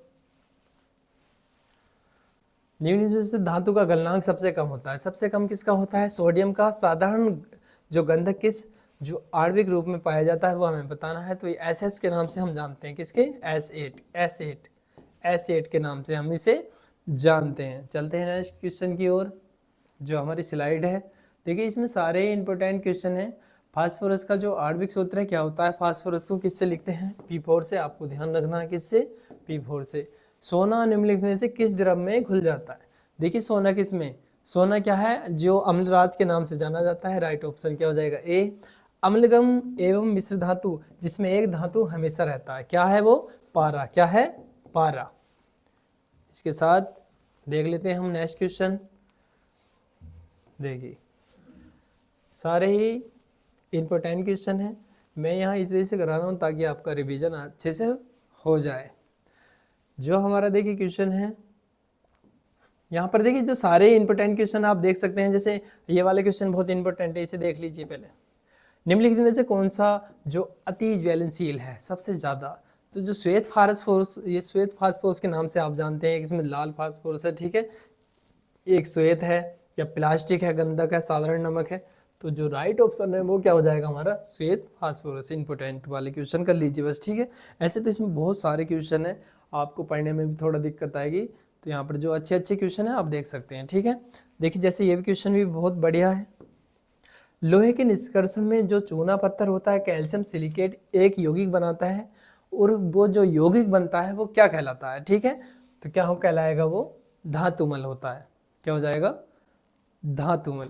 निम्नलिखित से धातु का गलनांक सबसे कम होता है, सबसे कम किसका होता है, सोडियम का। साधारण जो गंधक किस जो आणविक रूप में पाया जाता है वो हमें बताना है, तो ये SS के नाम से हम जानते हैं, किसके, S8 के नाम से हम इसे जानते हैं। चलते हैं नेक्स्ट क्वेश्चन की ओर, जो हमारी स्लाइड है, देखिए इसमें सारे इंपॉर्टेंट क्वेश्चन हैं। फास्फोरस का जो आणविक सूत्र है क्या होता है, फास्फोरस को किससे लिखते हैं, P4 से, आपको ध्यान रखना है किससे, P4 से। सोना निम्नलिखित में से किस द्रव में घुल जाता है, देखिए सोना किस में, सोना क्या है, जो अम्लराज के नाम से जाना जाता है, राइट ऑप्शन क्या हो जाएगा, ए। अम्लगम एवं मिश्र धातु जिसमें एक धातु हमेशा रहता है, क्या है वो, पारा, क्या है, पारा। इसके साथ देख लेते हैं हम नेक्स्ट क्वेश्चन, देखिए सारे ही इंपॉर्टेंट क्वेश्चन है, मैं यहाँ इस वजह से करा रहा हूँ ताकि आपका रिवीजन अच्छे से हो जाए। जो हमारा देखिए क्वेश्चन है यहाँ पर, देखिए जो सारे इंपॉर्टेंट क्वेश्चन आप देख सकते हैं, जैसे ये वाले क्वेश्चन बहुत इंपॉर्टेंट है, इसे देख लीजिए पहले। निम्नलिखित में से कौन सा जो अति ज्वलनशील है सबसे ज़्यादा, तो जो श्वेत फास्फोरस, ये श्वेत फास्फोरस के नाम से आप जानते हैं, इसमें लाल फास्फोरस है, ठीक है, एक श्वेत है, या प्लास्टिक है, गंधक है, साधारण नमक है, तो जो राइट ऑप्शन है वो क्या हो जाएगा हमारा, श्वेत फास्फोरस। इंपॉर्टेंट वाले क्वेश्चन कर लीजिए बस, ठीक है। ऐसे तो इसमें बहुत सारे क्वेश्चन है, आपको पढ़ने में भी थोड़ा दिक्कत आएगी, तो यहाँ पर जो अच्छे अच्छे क्वेश्चन है आप देख सकते हैं, ठीक है। देखिए जैसे ये भी क्वेश्चन भी बहुत बढ़िया है। लोहे के निष्कर्षण में जो चूना पत्थर होता है कैल्शियम सिलिकेट एक यौगिक बनाता है, और वो जो यौगिक बनता है वो क्या कहलाता है, ठीक है। तो क्या हो कहलाएगा, वो धातुमल होता है। क्या हो जाएगा, धातुमल।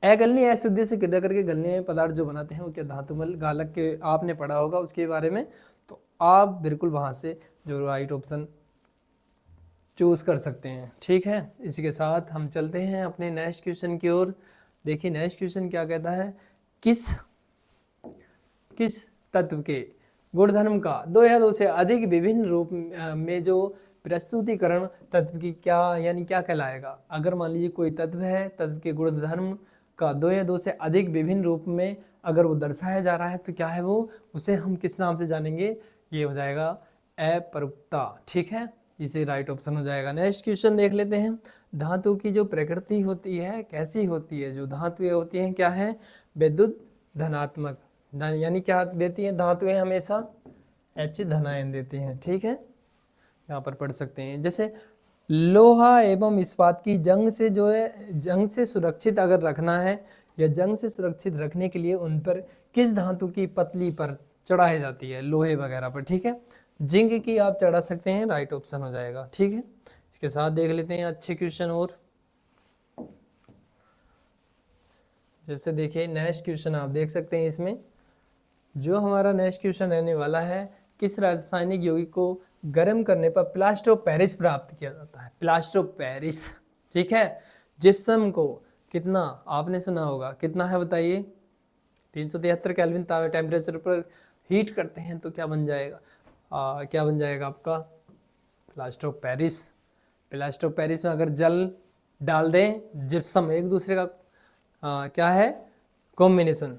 अगलनीय अशुद्धि से क्रिया करके गलनीय पदार्थ जो बनाते हैं वो क्या धातुमल। गालक के आपने पढ़ा होगा उसके बारे में, तो आप बिल्कुल वहां से जो राइट ऑप्शन चूज कर सकते हैं, ठीक है। इसी के साथ हम चलते हैं अपने नेक्स्ट क्वेश्चन की ओर। देखिए नेक्स्ट क्वेश्चन क्या कहता है, किस तत्व के गुणधर्म का दो या दो से अधिक विभिन्न रूप में जो प्रस्तुतिकरण तत्व की क्या यानी क्या कहलाएगा। अगर मान लीजिए कोई तत्व है, तत्व के गुणधर्म का दो या दो से अधिक विभिन्न रूप में अगर वो दर्शाया जा रहा है तो क्या है वो, उसे हम किस नाम से जानेंगे, ये हो जाएगा अपरूपता, ठीक है। इसे राइट ऑप्शन हो जाएगा। नेक्स्ट क्वेश्चन देख लेते हैं। धातु की जो प्रकृति होती है कैसी होती है, जो धातुएं होती हैं क्या है, विद्युत धनात्मक, यानी क्या देती हैं धातुएं, हमेशा H धनायन देती हैं, ठीक है। यहाँ पर पढ़ सकते हैं जैसे लोहा एवं इस्पात की जंग से जो है, जंग से सुरक्षित अगर रखना है या जंग से सुरक्षित रखने के लिए उन पर किस धातु की पतली पर चढ़ाई जाती है, लोहे वगैरह पर, ठीक है। जिंक की आप चढ़ा सकते हैं, राइट ऑप्शन हो जाएगा, ठीक है। इसके साथ देख लेते हैं अच्छे क्वेश्चन और। जैसे देखिए नेक्स्ट क्वेश्चन आप देख सकते हैं, इसमें जो हमारा नेक्स्ट क्वेश्चन रहने वाला है, किस रासायनिक यौगिक को गर्म करने पर प्लास्टर ऑफ पेरिस प्राप्त किया जाता है। प्लास्टर ऑफ पेरिस, ठीक है। जिप्सम को कितना आपने सुना होगा, कितना है बताइए, 373 केल्विन टेम्परेचर पर हीट करते हैं तो क्या बन जाएगा, क्या बन जाएगा आपका plaster of Paris. Plaster of Paris में अगर जल डाल दें, जिप्सम, एक दूसरे का क्या है कॉम्बिनेशन,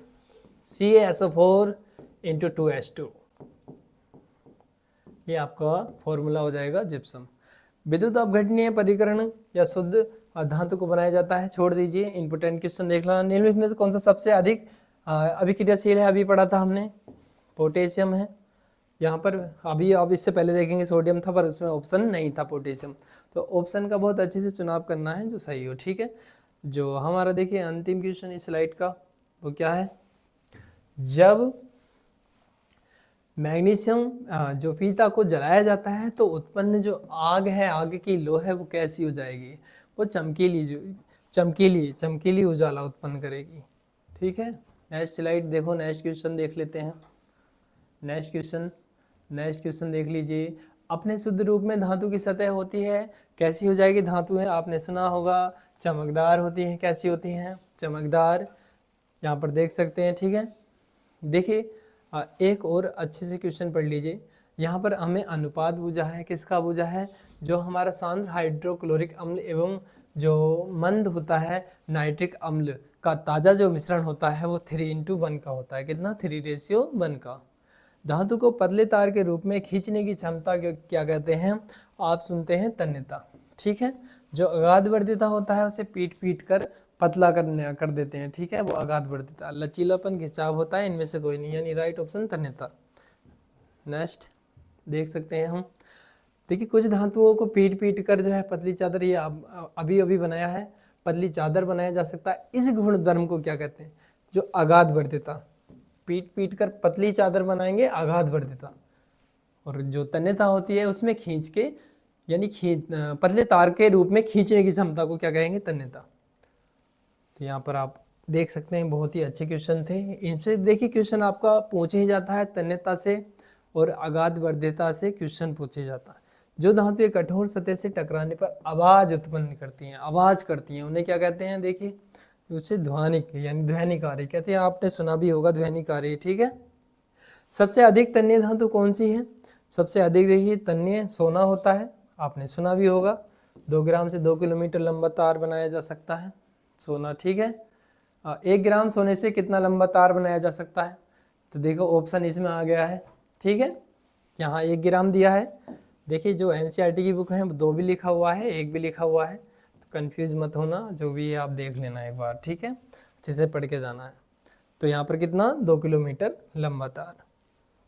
CaSO4 × 2H2, ये आपका फॉर्मूला हो जाएगा जिप्सम। विद्युत अपघटनीय परिकरण या शुद्ध धातु को बनाया जाता है, छोड़ दीजिए। इंपोर्टेंट क्वेश्चन देख लो, निम्नलिखित में से कौन सा सबसे अधिक अभिक्रियाशील है, अभी पढ़ा था हमने, पोटेशियम है। यहाँ पर अभी अब इससे पहले देखेंगे सोडियम था, पर उसमें ऑप्शन नहीं था पोटेशियम, तो ऑप्शन का बहुत अच्छे से चुनाव करना है जो सही हो, ठीक है। जो हमारा देखिए अंतिम क्वेश्चन इस स्लाइड का वो क्या है, जब मैग्नीशियम जो फीता को जलाया जाता है तो उत्पन्न जो आग है, आग की लो है, वो कैसी हो जाएगी, वो चमकीली उजाला उत्पन्न करेगी, ठीक है। नेक्स्ट स्लाइड देखो, नेक्स्ट क्वेश्चन देख लेते हैं। नेक्स्ट क्वेश्चन देख लीजिए। अपने शुद्ध रूप में धातु की सतह होती है कैसी हो जाएगी, धातु है आपने सुना होगा चमकदार होती है, कैसी होती हैं, चमकदार, यहाँ पर देख सकते हैं, ठीक है। देखिए एक और अच्छे से क्वेश्चन पढ़ लीजिए। यहाँ पर हमें अनुपात बूझा है, किसका बूझा है, जो हमारा सांद्र हाइड्रोक्लोरिक अम्ल एवं जो मंद होता है नाइट्रिक अम्ल का ताज़ा जो मिश्रण होता है वो 3:1 का होता है, कितना, 3:1 का। धातु को पतले तार के रूप में खींचने की क्षमता क्या कहते हैं, आप सुनते हैं तन्यता, ठीक है। जो अगाध वर्धिता होता है उसे पीट कर पतला कर देते हैं, ठीक है, वो अगाध वर्धिता। लचीलापन खिंचाव होता है, इनमें से कोई नहीं, यानी राइट ऑप्शन तन्यता। नेक्स्ट देख सकते हैं हम, देखिए कुछ धातुओं को पीट कर जो है पतली चादर, ये अभी बनाया है, पतली चादर बनाया जा सकता है। इस गुणधर्म को क्या कहते हैं, जो अगाध वर्धिता, पीट कर पतली चादर बनाएंगे, अगाध वर्धिता। और जो तन्यता होती है उसमें खींच के, यानी पतले तार के रूप में खींचने की क्षमता को क्या कहेंगे, तन्यता। तो यहाँ पर आप देख सकते हैं बहुत ही अच्छे क्वेश्चन थे। इनसे देखिए क्वेश्चन आपका पूछे ही जाता है, तन्यता से और अगाध वर्धिता से क्वेश्चन पूछे जाता है। जो धातुएं कठोर सतह से टकराने पर आवाज उत्पन्न करती हैं, आवाज करती हैं, उन्हें क्या कहते हैं, देखिए उसे ध्वनिक यानी ध्वनिकारी कहते हैं, आपने सुना भी होगा ध्वनिकारी, ठीक है। सबसे अधिक तन्य धातु कौन सी है, सबसे अधिक देखिए तन्य सोना होता है, आपने सुना भी होगा। 2 ग्राम से 2 किलोमीटर लंबा तार बनाया जा सकता है, सोना, ठीक है। 1 ग्राम सोने से कितना लंबा तार बनाया जा सकता है, तो देखो ऑप्शन इसमें आ गया है, ठीक है। यहाँ 1 ग्राम दिया है, देखिए जो NCERT की बुक है 2 भी लिखा हुआ है, 1 भी लिखा हुआ है, तो कंफ्यूज मत होना, जो भी है आप देख लेना एक बार, ठीक है, अच्छे से पढ़ के जाना है। तो यहाँ पर कितना 2 किलोमीटर लंबा तार,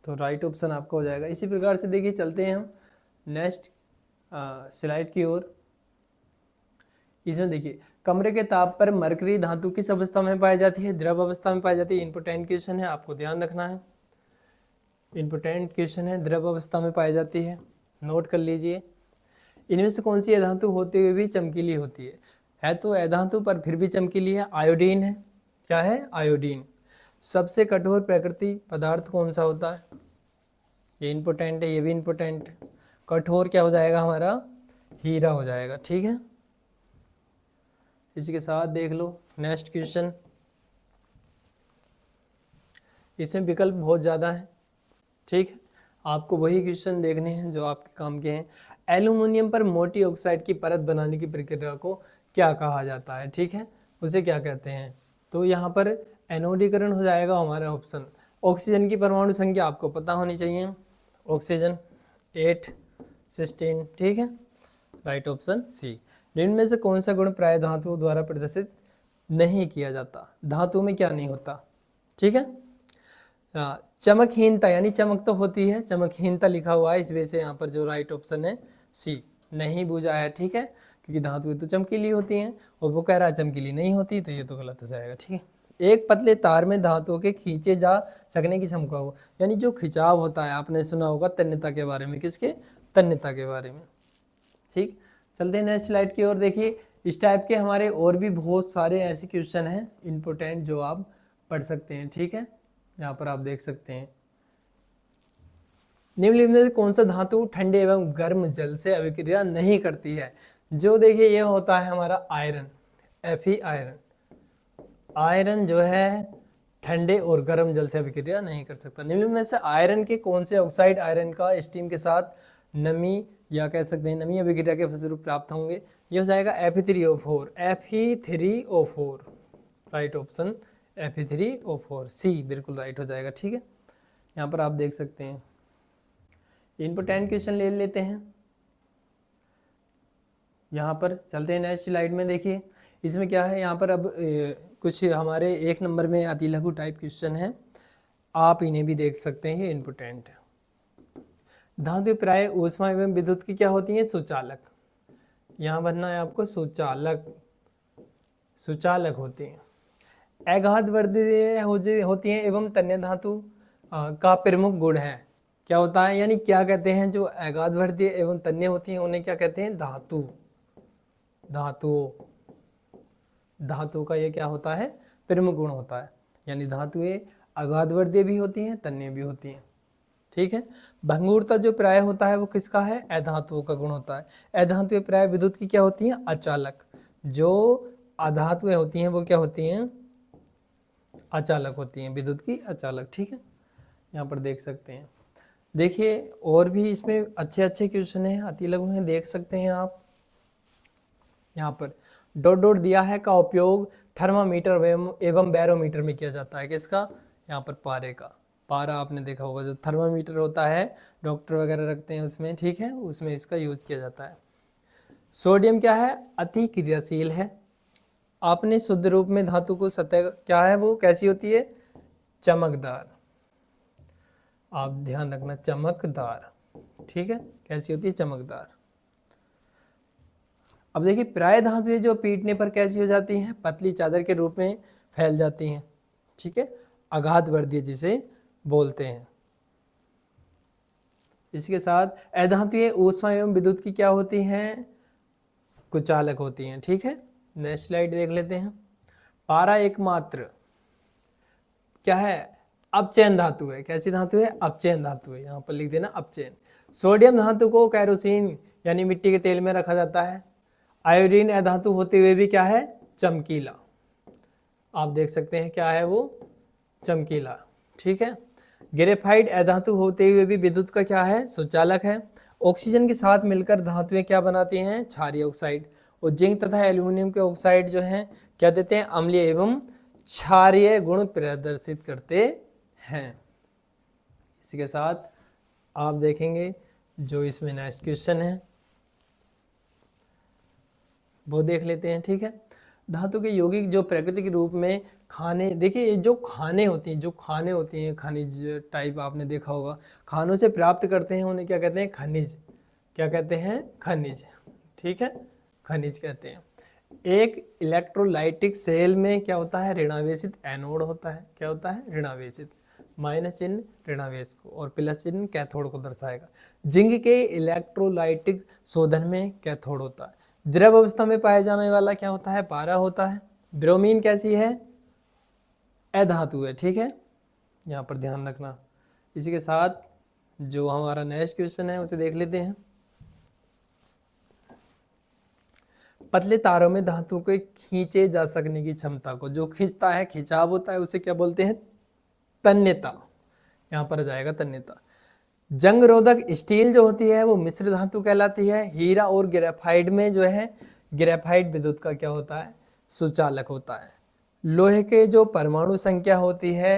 तो राइट ऑप्शन आपका हो जाएगा। इसी प्रकार से देखिए चलते हैं हम नेक्स्ट स्लाइड की ओर। इसमें देखिए कमरे के ताप पर मरकरी धातु किस अवस्था में पाई जाती है? द्रव अवस्था में पाई जाती है। इंपोर्टेंट क्वेश्चन है, आपको ध्यान रखना है, इंपोर्टेंट क्वेश्चन है, द्रव अवस्था में पाई जाती है, नोट कर लीजिए। इनमें से कौन सी अधातु होते हुए भी चमकीली होती है तो अधातु पर फिर भी चमकीली है, आयोडीन है। क्या है? आयोडीन। सबसे कठोर प्राकृतिक पदार्थ कौन सा होता है? ये इंपोर्टेंट है, ये भी इंपोर्टेंट है। कठोर क्या हो जाएगा हमारा? हीरा हो जाएगा, ठीक है। इसी के साथ देख लो नेक्स्ट क्वेश्चन। इसमें विकल्प बहुत ज़्यादा है, ठीक है, आपको वही क्वेश्चन देखने हैं जो आपके काम के हैं। एल्यूमिनियम पर मोटी ऑक्साइड की परत बनाने की प्रक्रिया को क्या कहा जाता है? ठीक है, उसे क्या कहते हैं? तो यहाँ पर एनोडीकरण हो जाएगा हमारा ऑप्शन। ऑक्सीजन की परमाणु संख्या आपको पता होनी चाहिए, ऑक्सीजन 8 16, ठीक है, राइट ऑप्शन सी। निम्न में से कौन सा गुण प्राय धातुओं द्वारा प्रदर्शित नहीं किया जाता? धातु में क्या नहीं होता? ठीक है, चमकहीनता, यानी चमक तो होती है, चमकहीनता लिखा हुआ है, इस वजह से यहाँ पर जो राइट ऑप्शन है सी, नहीं बूझा है, ठीक है, क्योंकि धातुएं तो चमकीली होती हैं और वो कह रहा है चमकीली नहीं होती, तो ये तो गलत हो जाएगा, ठीक है। एक पतले तार में धातुओं के खींचे जा सकने की क्षमता हो, यानी जो खिंचाव होता है, आपने सुना होगा तन्यता के बारे में, किसके? तन्यता के बारे में, ठीक। चलते हैं नेक्स्ट स्लाइड की ओर। देखिए इस टाइप के हमारे और भी बहुत सारे ऐसे क्वेश्चन हैं इंपोर्टेंट जो आप पढ़ सकते हैं, ठीक है, यहाँ पर आप देख सकते हैं। निम्नलिखित में से कौन सा धातु ठंडे एवं गर्म जल से अभिक्रिया नहीं करती है? जो देखिए ये होता है हमारा आयरन, Fe आयरन। आयरन जो है ठंडे और गर्म जल से अभिक्रिया नहीं कर सकता। निम्नलिखित में से आयरन के कौन से ऑक्साइड आयरन का स्टीम के साथ नमी या कह सकते हैं नमी अभिक्रिया के फलस्वरूप प्राप्त होंगे? ये हो जाएगा Fe3O4, Fe3O4, right option Fe3O4, सी बिल्कुल राइट हो जाएगा, ठीक है। यहाँ पर आप देख सकते हैं। इंपोर्टेंट क्वेश्चन ले लेते हैं, यहाँ पर चलते हैं नेक्स्ट स्लाइड में। देखिए इसमें क्या है, यहाँ पर अब कुछ हमारे 1 नंबर में अति लघु टाइप क्वेश्चन है, आप इन्हें भी देख सकते हैं, ये इंपोर्टेंट है। धातु प्राय ऊष्मा एवं विद्युत की क्या होती है? सुचालक। यहाँ बनना है आपको सुचालक, सुचालक होती हैं। अघातवर्धीय होती हैं एवं तन्य धातु का प्रमुख गुण है, क्या होता है? यानी क्या कहते हैं, जो अघातवर्धीय एवं तन्य होती हैं उन्हें क्या कहते हैं? धातु। धातु का ये क्या होता है? प्रमुख गुण होता है, यानी धातुएं अघातवर्धीय भी होती हैं, तन्य भी होती हैं, ठीक है। भंगुरता जो प्राय होता है वो किसका है? अधातुओं का गुण होता है। अधातुएं प्राय विद्युत की क्या होती हैं? अचालक। जो अधातुएं होती हैं वो क्या होती हैं? अचालक होती हैं, विद्युत की अचालक, ठीक है, यहाँ पर देख सकते हैं। देखिए और भी इसमें अच्छे अच्छे क्वेश्चन हैं, अति लघु हैं, देख सकते हैं आप। यहाँ पर डॉट डॉट दिया है का उपयोग थर्मामीटर एवं बैरोमीटर में किया जाता है, किसका? यहाँ पर पारे का। पारा आपने देखा होगा, जो थर्मामीटर होता है डॉक्टर वगैरह रखते हैं उसमें, ठीक है, उसमें इसका यूज किया जाता है। सोडियम क्या है? अति क्रियाशील है। आपने शुद्ध रूप में धातु को सतह क्या है, वो कैसी होती है? चमकदार। आप ध्यान रखना, चमकदार, ठीक है, कैसी होती है? चमकदार। अब देखिए प्राय धातुएं जो पीटने पर कैसी हो जाती हैं? पतली चादर के रूप में फैल जाती हैं, ठीक है, अघातवर्धीय जिसे बोलते हैं। इसके साथ अधातुएं ऊष्मा एवं विद्युत की क्या होती हैं? कुचालक होती हैं, ठीक है। नेक्स्ट स्लाइड देख लेते हैं। पारा एकमात्र क्या है? अपचयन धातु है। कैसी धातु है? अपचयन धातु है, यहाँ पर लिख देना अपचयन। सोडियम धातु को कैरोसिन यानी मिट्टी के तेल में रखा जाता है। आयोडीन अधातु होते हुए भी क्या है? चमकीला। आप देख सकते हैं क्या है वो? चमकीला, ठीक है। ग्रेफाइट अधातु होते हुए भी विद्युत का क्या है? सुचालक है। ऑक्सीजन के साथ मिलकर धातुएं क्या बनाती हैं? क्षारीय ऑक्साइड। और जिंक तथा एल्यूमिनियम के ऑक्साइड जो हैं क्या देते हैं? अम्लीय एवं क्षारीय गुण प्रदर्शित करते हैं। इसी के साथ आप देखेंगे जो इसमें नेक्स्ट क्वेश्चन है, वो देख लेते हैं। ठीक है, धातु के यौगिक जो प्राकृतिक रूप में खाने, देखिए ये जो खाने होती हैं, जो खाने होती हैं, खनिज टाइप आपने देखा होगा, खानों से प्राप्त करते हैं उन्हें क्या कहते हैं? खनिज। क्या कहते हैं? खनिज। ठीक है, खनिज कहते हैं। एक इलेक्ट्रोलाइटिक सेल में क्या होता है? ऋणावेशित एनोड होता है। क्या होता है? ऋणावेशित। माइनस चिन्ह ऋणावेश को और प्लस चिन्ह कैथोड को दर्शाएगा। जिंक के इलेक्ट्रोलाइटिक शोधन में कैथोड होता है। द्रव अवस्था में पाया जाने वाला क्या होता है? पारा होता है। ब्रोमीन कैसी है? अधातु है। ठीक है, यहाँ पर ध्यान रखना। इसी के साथ जो हमारा नेक्स्ट क्वेश्चन है उसे देख लेते हैं। पतले तारों में धातु को खींचे जा सकने की क्षमता को, जो खींचता है, खिंचाव होता है, उसे क्या बोलते हैं? तन्यता। यहाँ पर आ जाएगा तन्यता। जंग रोधक स्टील जो होती है वो मिश्र धातु कहलाती है। हीरा और ग्रेफाइट में जो है, ग्रेफाइट विद्युत का क्या होता है? सुचालक होता है। लोहे के जो परमाणु संख्या होती है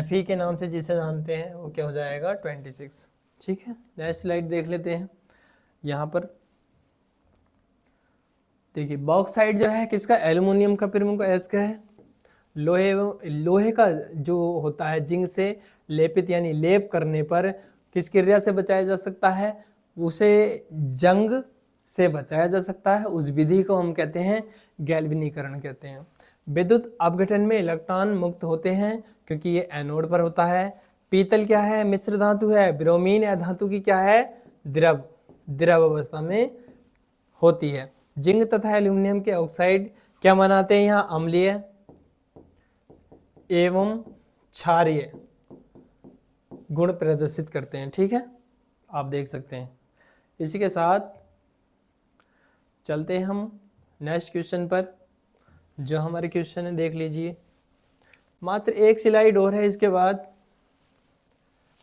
Fe के नाम से जिसे जानते हैं, वो क्या हो जाएगा? 26। ठीक है, नेक्स्ट स्लाइड देख लेते हैं। यहाँ पर देखिए बॉक्साइट जो है किसका? एल्युमिनियम का प्रमुख एस का है। लोहे का जो होता है जिंक से लेपित यानी लेप करने पर किस क्रिया से बचाया जा सकता है? उसे जंग से बचाया जा सकता है। उस विधि को हम कहते हैं गैल्वेनीकरण कहते हैं। विद्युत अपघटन में इलेक्ट्रॉन मुक्त होते हैं क्योंकि ये एनोड पर होता है। पीतल क्या है? मिश्र धातु है। ब्रोमीन या धातु की क्या है? द्रव अवस्था में होती है। जिंक तथा एल्यूमिनियम के ऑक्साइड क्या बनाते हैं? यहाँ अम्लीय एवं क्षारीय गुण प्रदर्शित करते हैं। ठीक है, आप देख सकते हैं। इसी के साथ चलते हैं हम नेक्स्ट क्वेश्चन पर। जो हमारे क्वेश्चन है देख लीजिए, मात्र एक स्लाइड और है, इसके बाद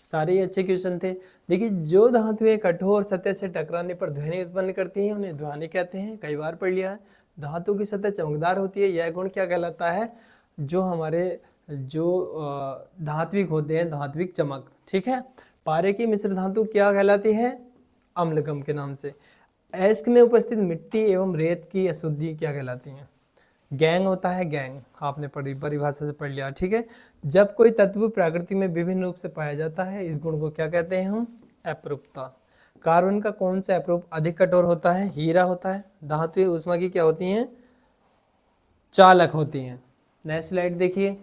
सारे ही अच्छे क्वेश्चन थे। देखिए जो धातुएं कठोर सतह से टकराने पर ध्वनि उत्पन्न करती हैं उन्हें ध्वनि कहते हैं। कई बार पढ़ लिया है। धातु की सतह चमकदार होती है, यह गुण क्या कहलाता है? जो हमारे जो धात्विक होते हैं, धात्विक चमक। ठीक है, पारे की मिश्र धातु क्या कहलाती है? अम्लगम के नाम से। अयस्क में उपस्थित मिट्टी एवं रेत की अशुद्धि क्या कहलाती है? गैंग होता है। गैंग आपने परिभाषा से पढ़ लिया। ठीक है, जब कोई तत्व प्रकृति में विभिन्न रूप से पाया जाता है इस गुण को क्या कहते हैं हम? अपरूपता। कार्बन का कौन सा अपरूप अधिक कठोर होता है? हीरा होता है। धातुएं ऊष्मा की क्या होती हैं? चालक होती हैं। नेक्स्ट स्लाइड देखिए।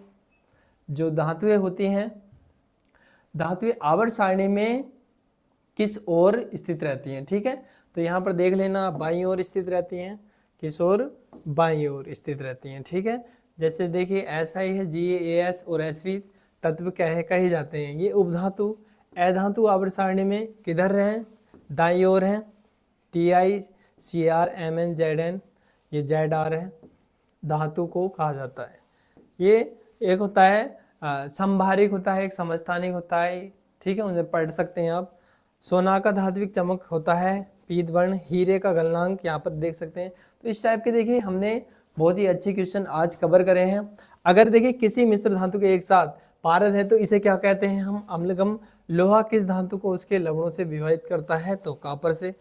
जो धातुएं होती हैं, धातुएं आवर्त सारणी में किस ओर स्थित रहती हैं? ठीक है, तो यहाँ पर देख लेना, बाईं ओर स्थित रहती हैं। किस ओर? बाईं ओर स्थित रहती हैं। ठीक है, जैसे देखिए SI है, GAS और SV तत्व कहे जाते हैं। ये उपधातु अधातु आवर्त सारणी में किधर हैं? दाईं ओर हैं। TI CR MN ZN, ये ZR है। धातु को कहा जाता है। ये एक होता है संभारिक होता है, एक समस्थानिक होता है। ठीक है, उन्हें पढ़ सकते हैं आप। सोना का धात्विक चमक होता है पीत वर्ण। हीरे का गलनांक यहाँ पर देख सकते हैं। तो इस टाइप के देखिए हमने बहुत ही अच्छे क्वेश्चन आज कवर करे हैं। अगर देखिए किसी मिश्र धातु के एक साथ पारद है तो इसे क्या कहते हैं हम? अम्लगम। लोहा किस धातु को उसके लवणों से विभाजित करता है? तो कॉपर से।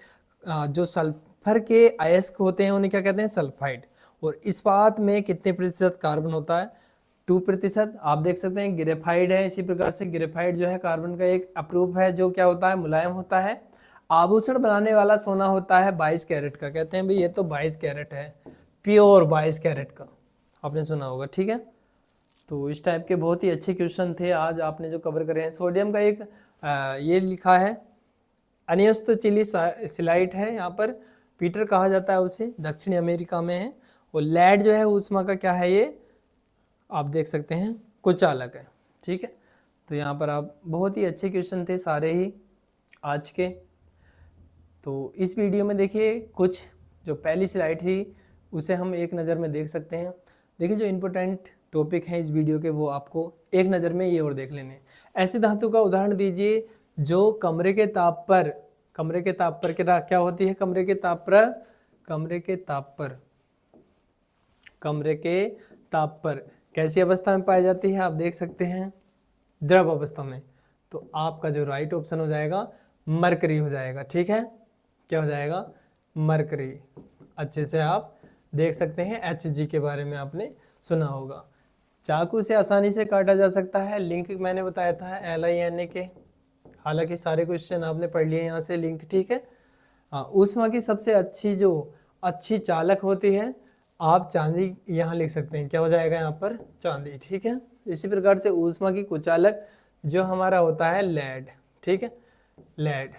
जो सल्फर के अयस्क होते हैं उन्हें क्या कहते हैं? सल्फाइड। और इस्पात में कितने प्रतिशत कार्बन होता है? 2%। आप देख सकते हैं ग्रेफाइड है। इसी प्रकार से ग्रेफाइड जो है कार्बन का एक अपरूप है जो क्या होता है? मुलायम होता है। आभूषण बनाने वाला सोना होता है 22 कैरेट का। कहते हैं भाई ये तो 22 कैरेट है, प्योर 22 कैरेट का, आपने सुना होगा। ठीक है, तो इस टाइप के बहुत ही अच्छे क्वेश्चन थे आज आपने जो कवर करे हैं। सोडियम का एक ये लिखा है अनियस्त चिली सिलाइट है। यहाँ पर पीटर कहा जाता है उसे, दक्षिणी अमेरिका में है। और लेड जो है ऊष्मा का क्या है? ये आप देख सकते हैं कुचालक है। ठीक है, तो यहाँ पर आप बहुत ही अच्छे क्वेश्चन थे सारे ही आज के। तो इस वीडियो में देखिए कुछ जो पहली स्लाइड थी उसे हम एक नज़र में देख सकते हैं। देखिए जो इम्पोर्टेंट टॉपिक हैं इस वीडियो के वो आपको एक नज़र में ये और देख लेने। ऐसी धातु का उदाहरण दीजिए जो कमरे के ताप पर क्या होती है? कमरे के ताप पर कैसी अवस्था में पाई जाती है? आप देख सकते हैं द्रव अवस्था में। तो आपका जो राइट ऑप्शन हो जाएगा मरकरी हो जाएगा। ठीक है, क्या हो जाएगा? मरकरी। अच्छे से आप देख सकते हैं। HG के बारे में आपने सुना होगा। चाकू से आसानी से काटा जा सकता है, लिंक मैंने बताया था LINA के। हालांकि सारे क्वेश्चन आपने पढ़ लिए यहाँ से लिंक, ठीक है। हाँ, ऊष्मा की सबसे अच्छी चालक होती है, आप चांदी यहाँ लिख सकते हैं, क्या हो जाएगा यहाँ पर, चांदी, ठीक है। इसी प्रकार से ऊष्मा की कुचालक जो हमारा होता है लेड, ठीक है, लेड,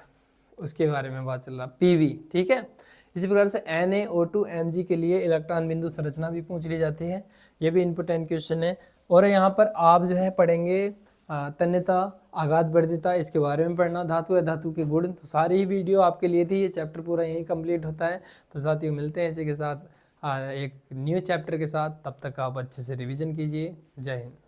उसके बारे में बात चल रहा, PV, ठीक है। इसी प्रकार से NaO2 Mg के लिए इलेक्ट्रॉन बिंदु संरचना भी पूछ ली जाती है, ये भी इंपॉर्टेंट क्वेश्चन है। और यहाँ पर आप जो है पढ़ेंगे तन्यता, आघात वर्धिता, इसके बारे में पढ़ना, धातु या धातु के गुण। तो सारी ही वीडियो आपके लिए थी, ये चैप्टर पूरा यहीं कंप्लीट होता है। तो साथियों मिलते हैं इसी के साथ एक न्यू चैप्टर के साथ, तब तक आप अच्छे से रिवीजन कीजिए। जय हिंद।